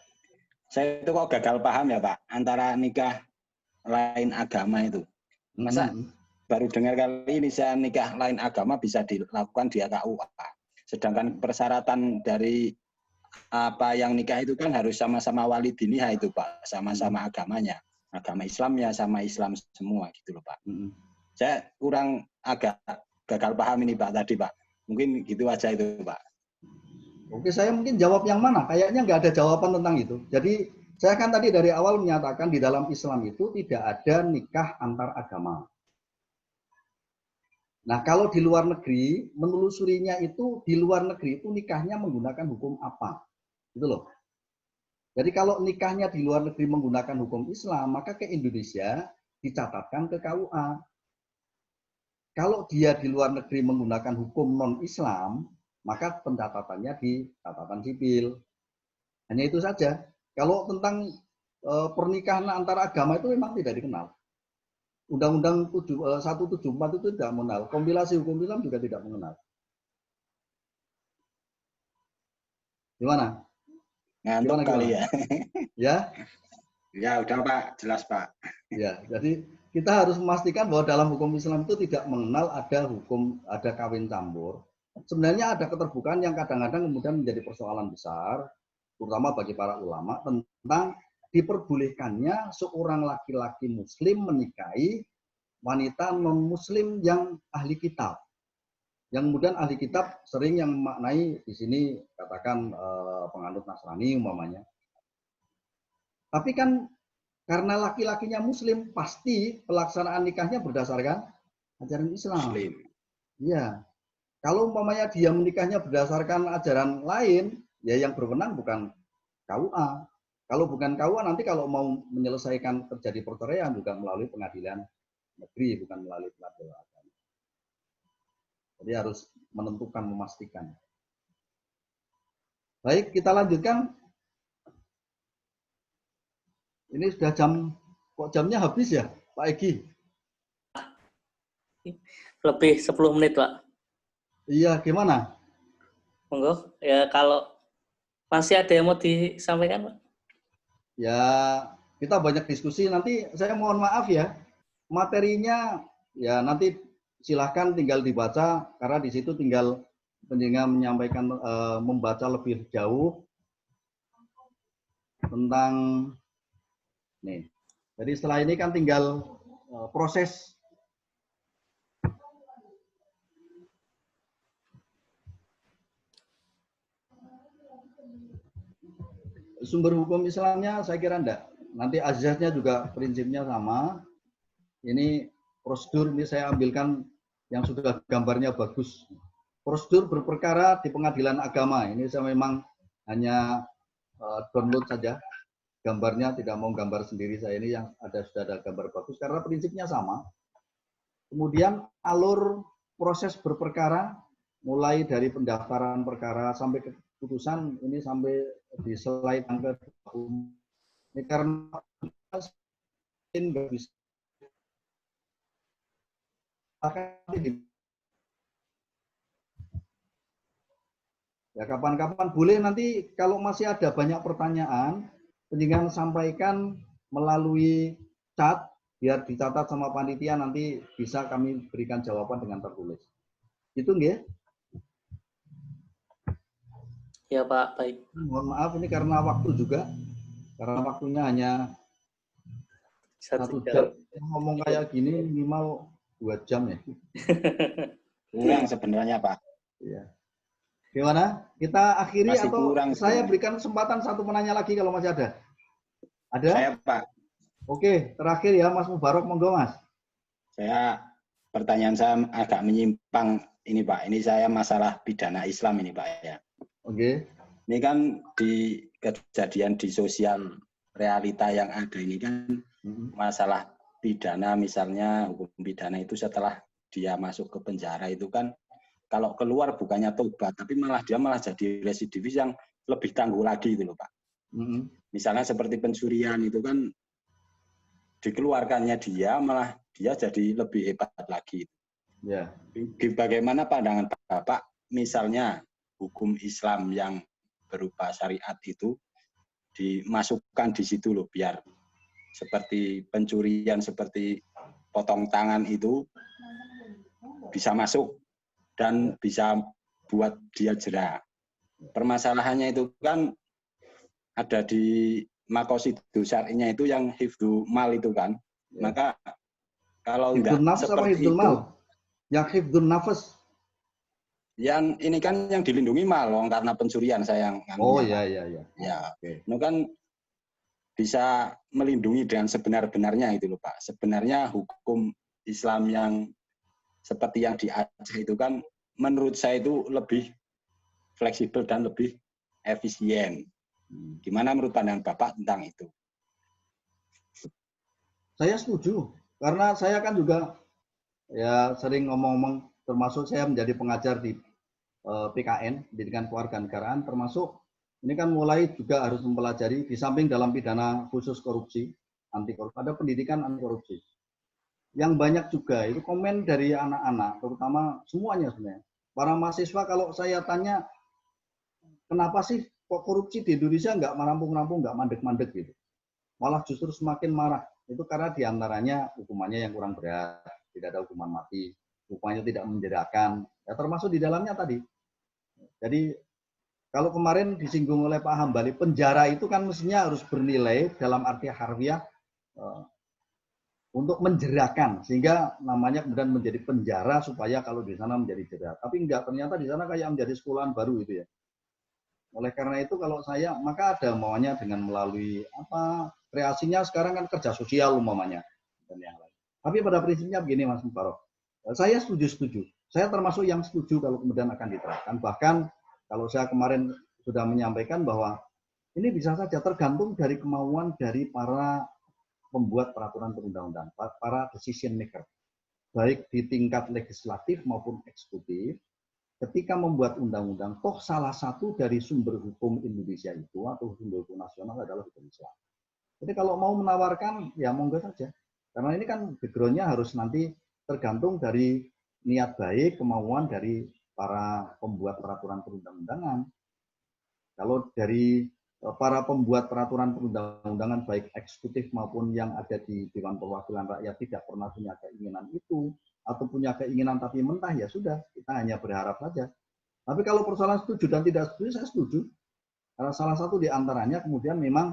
Saya itu kok gagal paham ya Pak antara nikah lain agama itu. Masa baru dengar kali ini saya nikah lain agama bisa dilakukan di KUA. Sedangkan persyaratan dari apa yang nikah itu kan harus sama-sama wali dinihah itu Pak, sama-sama agamanya. Agama Islamnya sama Islam semua gitu loh Pak. Saya kurang agak gagal paham ini Pak tadi Pak. Mungkin gitu aja itu Pak. Oke, saya mungkin jawab yang mana? Kayaknya nggak ada jawaban tentang itu. Jadi saya kan tadi dari awal menyatakan di dalam Islam itu tidak ada nikah antar agama. Nah kalau di luar negeri, menelusurinya itu di luar negeri itu nikahnya menggunakan hukum apa? Gitu loh. Jadi kalau nikahnya di luar negeri menggunakan hukum Islam, maka ke Indonesia dicatatkan ke KUA. Kalau dia di luar negeri menggunakan hukum non-Islam, maka pencatatannya di catatan sipil. Hanya itu saja. Kalau tentang pernikahan antar agama itu memang tidak dikenal. Undang-Undang 174 itu tidak mengenal. Kompilasi hukum Islam juga tidak mengenal. Gimana? Ngantuk kali ya. Ya? Ya udah Pak, jelas Pak. Ya, jadi kita harus memastikan bahwa dalam hukum Islam itu tidak mengenal ada kawin campur. Sebenarnya ada keterbukaan yang kadang-kadang kemudian menjadi persoalan besar, terutama bagi para ulama, tentang diperbolehkannya seorang laki-laki muslim menikahi wanita non-muslim yang ahli kitab. Yang kemudian ahli kitab sering yang memaknai di sini katakan penganut Nasrani umpamanya. Tapi kan karena laki-lakinya muslim, pasti pelaksanaan nikahnya berdasarkan ajaran Islam. Muslim. Iya. Kalau umpamanya dia menikahnya berdasarkan ajaran lain, ya yang berwenang bukan KUA. Kalau bukan KUA, nanti kalau mau menyelesaikan terjadi perceraian juga melalui pengadilan negeri, bukan melalui pengadilan agama. Jadi harus menentukan, memastikan. Baik, kita lanjutkan. Ini sudah kok jamnya habis ya, Pak Egi? Lebih 10 menit, Pak. Iya, gimana? Monggo, ya kalau masih ada yang mau disampaikan, Pak? Ya, kita banyak diskusi. Nanti saya mohon maaf ya, materinya ya nanti silahkan tinggal dibaca, karena di situ tinggal penjenengan menyampaikan, membaca lebih jauh tentang nih. Jadi setelah ini kan tinggal proses sumber hukum Islamnya, saya kira enggak. Nanti azasnya juga prinsipnya sama. Ini prosedur, ini saya ambilkan yang sudah gambarnya bagus. Prosedur berperkara di pengadilan agama. Ini saya memang hanya download saja gambarnya, tidak mau gambar sendiri saya ini, yang sudah ada gambar bagus karena prinsipnya sama. Kemudian alur proses berperkara mulai dari pendaftaran perkara sampai ke putusan, ini sampai di slide angka 20. Ini karena nggak bisa ya, kapan-kapan boleh nanti kalau masih ada banyak pertanyaan, penjenengan sampaikan melalui chat, biar dicatat sama panitia, nanti bisa kami berikan jawaban dengan tertulis. Itu nggih? Ya Pak, baik. Mohon maaf ini karena waktu juga, karena waktunya hanya 1 jam. Ngomong kayak gini minimal 2 jam ya. Kurang sebenarnya Pak. Iya. Gimana? Kita akhiri masih atau kurang saya sebenarnya. berikan kesempatan satu penanya lagi kalau masih ada? Ada? Saya Pak. Oke, terakhir ya Mas Mubarok, monggo Mas. Saya, pertanyaan saya agak menyimpang ini Pak. Ini saya masalah pidana Islam ini Pak ya. Oke. Ini kan di kejadian di sosial realita yang ada ini kan masalah pidana, misalnya hukum pidana itu setelah dia masuk ke penjara itu kan kalau keluar bukannya tobat, tapi dia malah jadi residivis yang lebih tangguh lagi itu loh Pak. Misalnya seperti pencurian itu kan dikeluarkannya dia malah dia jadi lebih hebat lagi. Ya. Bagaimana pandangan Bapak misalnya hukum Islam yang berupa syariat itu dimasukkan di situ loh, biar seperti pencurian, seperti potong tangan itu bisa masuk dan bisa buat dia jera. Permasalahannya itu kan ada di maqasidu syar'inya itu yang hifdzu mal itu kan. Maka kalau enggak seperti itu, yang hifdzun nafas. Yang ini kan yang dilindungi mal, karena pencurian sayang. Oh iya. Ya, itu kan bisa melindungi dengan sebenar-benarnya itu loh Pak. Sebenarnya hukum Islam yang seperti yang di Aceh itu kan menurut saya itu lebih fleksibel dan lebih efisien. Gimana menurut pandangan Bapak tentang itu? Saya setuju, karena saya kan juga ya sering ngomong-ngomong, termasuk saya menjadi pengajar di PKN, Pendidikan Kewarganegaraan, termasuk ini kan mulai juga harus mempelajari di samping dalam pidana khusus korupsi, anti korupsi, ada pendidikan anti korupsi. Yang banyak juga itu komen dari anak-anak, terutama semuanya sebenarnya. Para mahasiswa kalau saya tanya, kenapa sih kok korupsi di Indonesia nggak merampung-rampung, nggak mandek-mandek gitu. Malah justru semakin marah. Itu karena diantaranya hukumannya yang kurang berat, tidak ada hukuman mati, hukumannya tidak menjerakan, ya termasuk di dalamnya tadi. Jadi kalau kemarin disinggung oleh Pak Hambali, penjara itu kan mestinya harus bernilai dalam arti harfiah untuk menjerakan, sehingga namanya kemudian menjadi penjara supaya kalau di sana menjadi jera. Tapi enggak, ternyata di sana kayak menjadi sekolahan baru itu ya. Oleh karena itu kalau saya, maka ada maunya dengan melalui apa, kreasinya sekarang kan kerja sosial umpamanya dan yang lain. Tapi pada prinsipnya begini Mas Mubarok, saya setuju. Saya termasuk yang setuju kalau kemudian akan diterapkan. Bahkan kalau saya kemarin sudah menyampaikan bahwa ini bisa saja tergantung dari kemauan dari para pembuat peraturan perundang-undangan, para decision maker, baik di tingkat legislatif maupun eksekutif. Ketika membuat undang-undang, toh salah satu dari sumber hukum Indonesia itu atau sumber hukum nasional adalah hukum Islam. Jadi kalau mau menawarkan, ya monggo saja. Karena ini kan background-nya harus nanti tergantung dari niat baik, kemauan dari para pembuat peraturan perundang-undangan. Kalau dari para pembuat peraturan perundang-undangan baik eksekutif maupun yang ada di Dewan Perwakilan Rakyat tidak pernah punya keinginan itu, atau punya keinginan tapi mentah, ya sudah, kita hanya berharap saja. Tapi kalau persoalan setuju dan tidak setuju, saya setuju. Karena salah satu di antaranya kemudian memang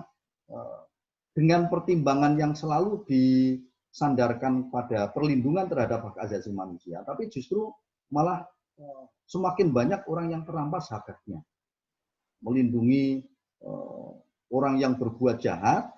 dengan pertimbangan yang selalu disandarkan pada perlindungan terhadap hak asasi manusia, tapi justru malah semakin banyak orang yang terampas hak-haknya. Melindungi orang yang berbuat jahat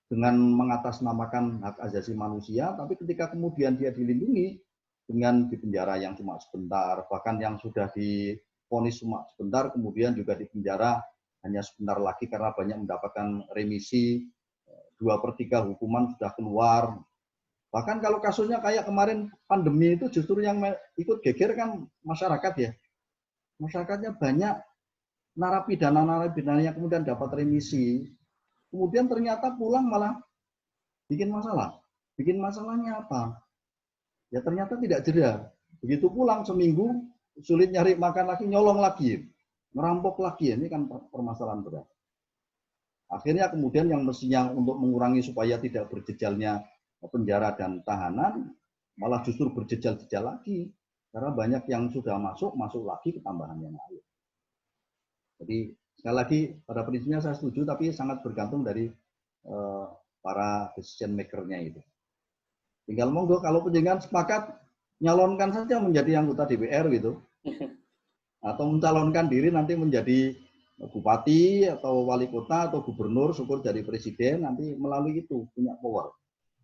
dengan mengatasnamakan hak asasi manusia, tapi ketika kemudian dia dilindungi dengan dipenjara yang cuma sebentar, bahkan yang sudah divonis cuma sebentar, kemudian juga dipenjara hanya sebentar lagi karena banyak mendapatkan remisi, 2/3 hukuman sudah keluar. Bahkan kalau kasusnya kayak kemarin pandemi itu justru yang ikut geger kan masyarakat ya. Masyarakatnya banyak narapidana yang kemudian dapat remisi. Kemudian ternyata pulang malah bikin masalah. Bikin masalahnya apa? Ya ternyata tidak jeda. Begitu pulang seminggu, sulit nyari makan lagi, nyolong lagi. Merampok lagi. Ini kan permasalahan berat. Akhirnya kemudian yang mestinya untuk mengurangi supaya tidak berjejalnya penjara dan tahanan, malah justru berjejal-jejal lagi. Karena banyak yang sudah masuk lagi ke tambahan yang lain. Jadi sekali lagi pada prinsipnya saya setuju, tapi sangat bergantung dari para decision maker-nya itu. Tinggal monggo kalau penjenengan sepakat nyalonkan saja menjadi anggota DPR gitu. Atau mencalonkan diri nanti menjadi bupati atau wali kota atau gubernur, syukur jadi presiden, nanti melalui itu punya power.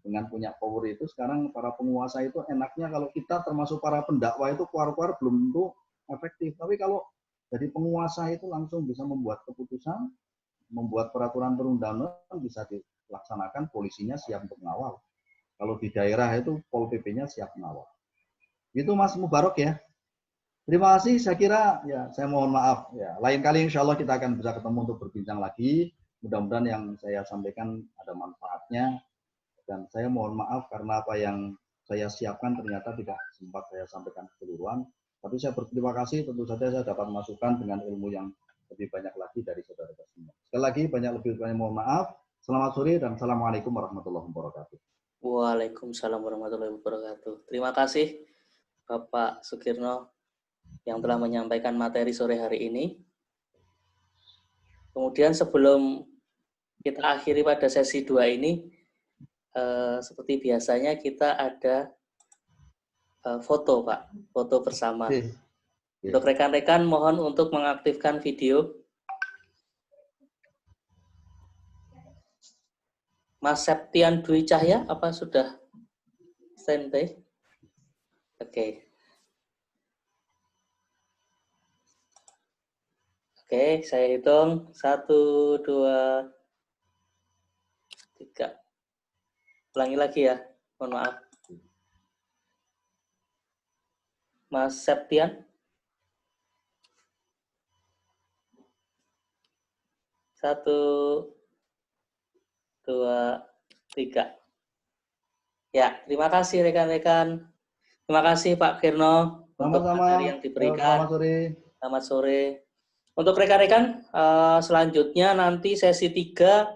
Dengan punya power itu sekarang para penguasa itu enaknya kalau kita termasuk para pendakwa itu keluar-keluar belum tentu efektif. Tapi kalau jadi penguasa itu langsung bisa membuat keputusan, membuat peraturan perundang-undangan bisa dilaksanakan, polisinya siap untuk mengawal. Kalau di daerah itu Pol PP-nya siap mengawal. Itu Mas Mubarok ya. Terima kasih, saya kira ya saya mohon maaf ya. Lain kali insya Allah kita akan bisa ketemu untuk berbincang lagi. Mudah-mudahan yang saya sampaikan ada manfaatnya. Dan saya mohon maaf karena apa yang saya siapkan ternyata tidak sempat saya sampaikan keseluruhan. Tapi saya berterima kasih, tentu saja saya dapat masukan dengan ilmu yang lebih banyak lagi dari saudara semua. Sekali lagi lebih banyak mohon maaf. Selamat sore dan assalamualaikum warahmatullahi wabarakatuh. Waalaikumsalam warahmatullahi wabarakatuh. Terima kasih Bapak Sukirno yang telah menyampaikan materi sore hari ini. Kemudian sebelum kita akhiri pada sesi 2 ini, seperti biasanya kita ada foto, Pak. Foto bersama. Untuk rekan-rekan mohon untuk mengaktifkan video. Mas Septian Dwi Cahya, apa sudah standby? Oke. Oke, saya hitung. 1, 2, 3. Ulangi lagi ya, mohon maaf. Mas Septian. 1, 2, 3. Ya, terima kasih rekan-rekan. Terima kasih Pak Kirno untuk materi yang diberikan. Selamat sore. Selamat sore. Untuk rekan-rekan, selanjutnya nanti sesi 3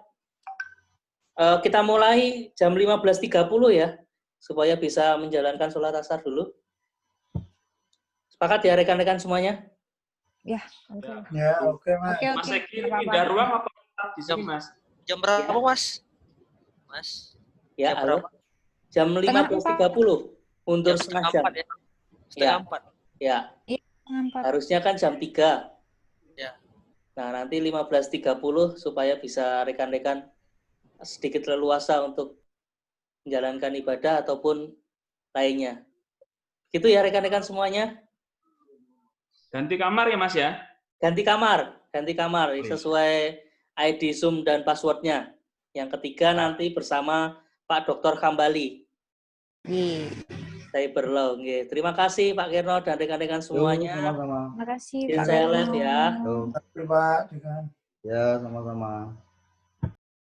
kita mulai jam 15.30 ya, supaya bisa menjalankan sholat asar dulu. Sepakat ya rekan-rekan semuanya? Ya, oke. Ya, oke, Mas. Oke, Mas Eki, pindah ruang apa di sini, Mas? Jam berapa, Mas? Mas? Ya, Jam berapa? Jam 15.30 untuk setengah jam. Ya. Setengah 4. Ya. Harusnya kan jam 3. Ya. Nah, nanti 15.30 supaya bisa rekan-rekan sedikit leluasa untuk menjalankan ibadah ataupun lainnya. Gitu ya rekan-rekan semuanya. Ganti kamar ya, Mas ya? Ganti kamar sesuai ID Zoom dan passwordnya. Yang ketiga nanti bersama Pak Dr. Kambali. Cyber Law. Terima kasih Pak Kirno dan rekan-rekan semuanya. Sama-sama. Terima kasih. Saya live ya. Terima kasih, Pak. Ya, sama-sama.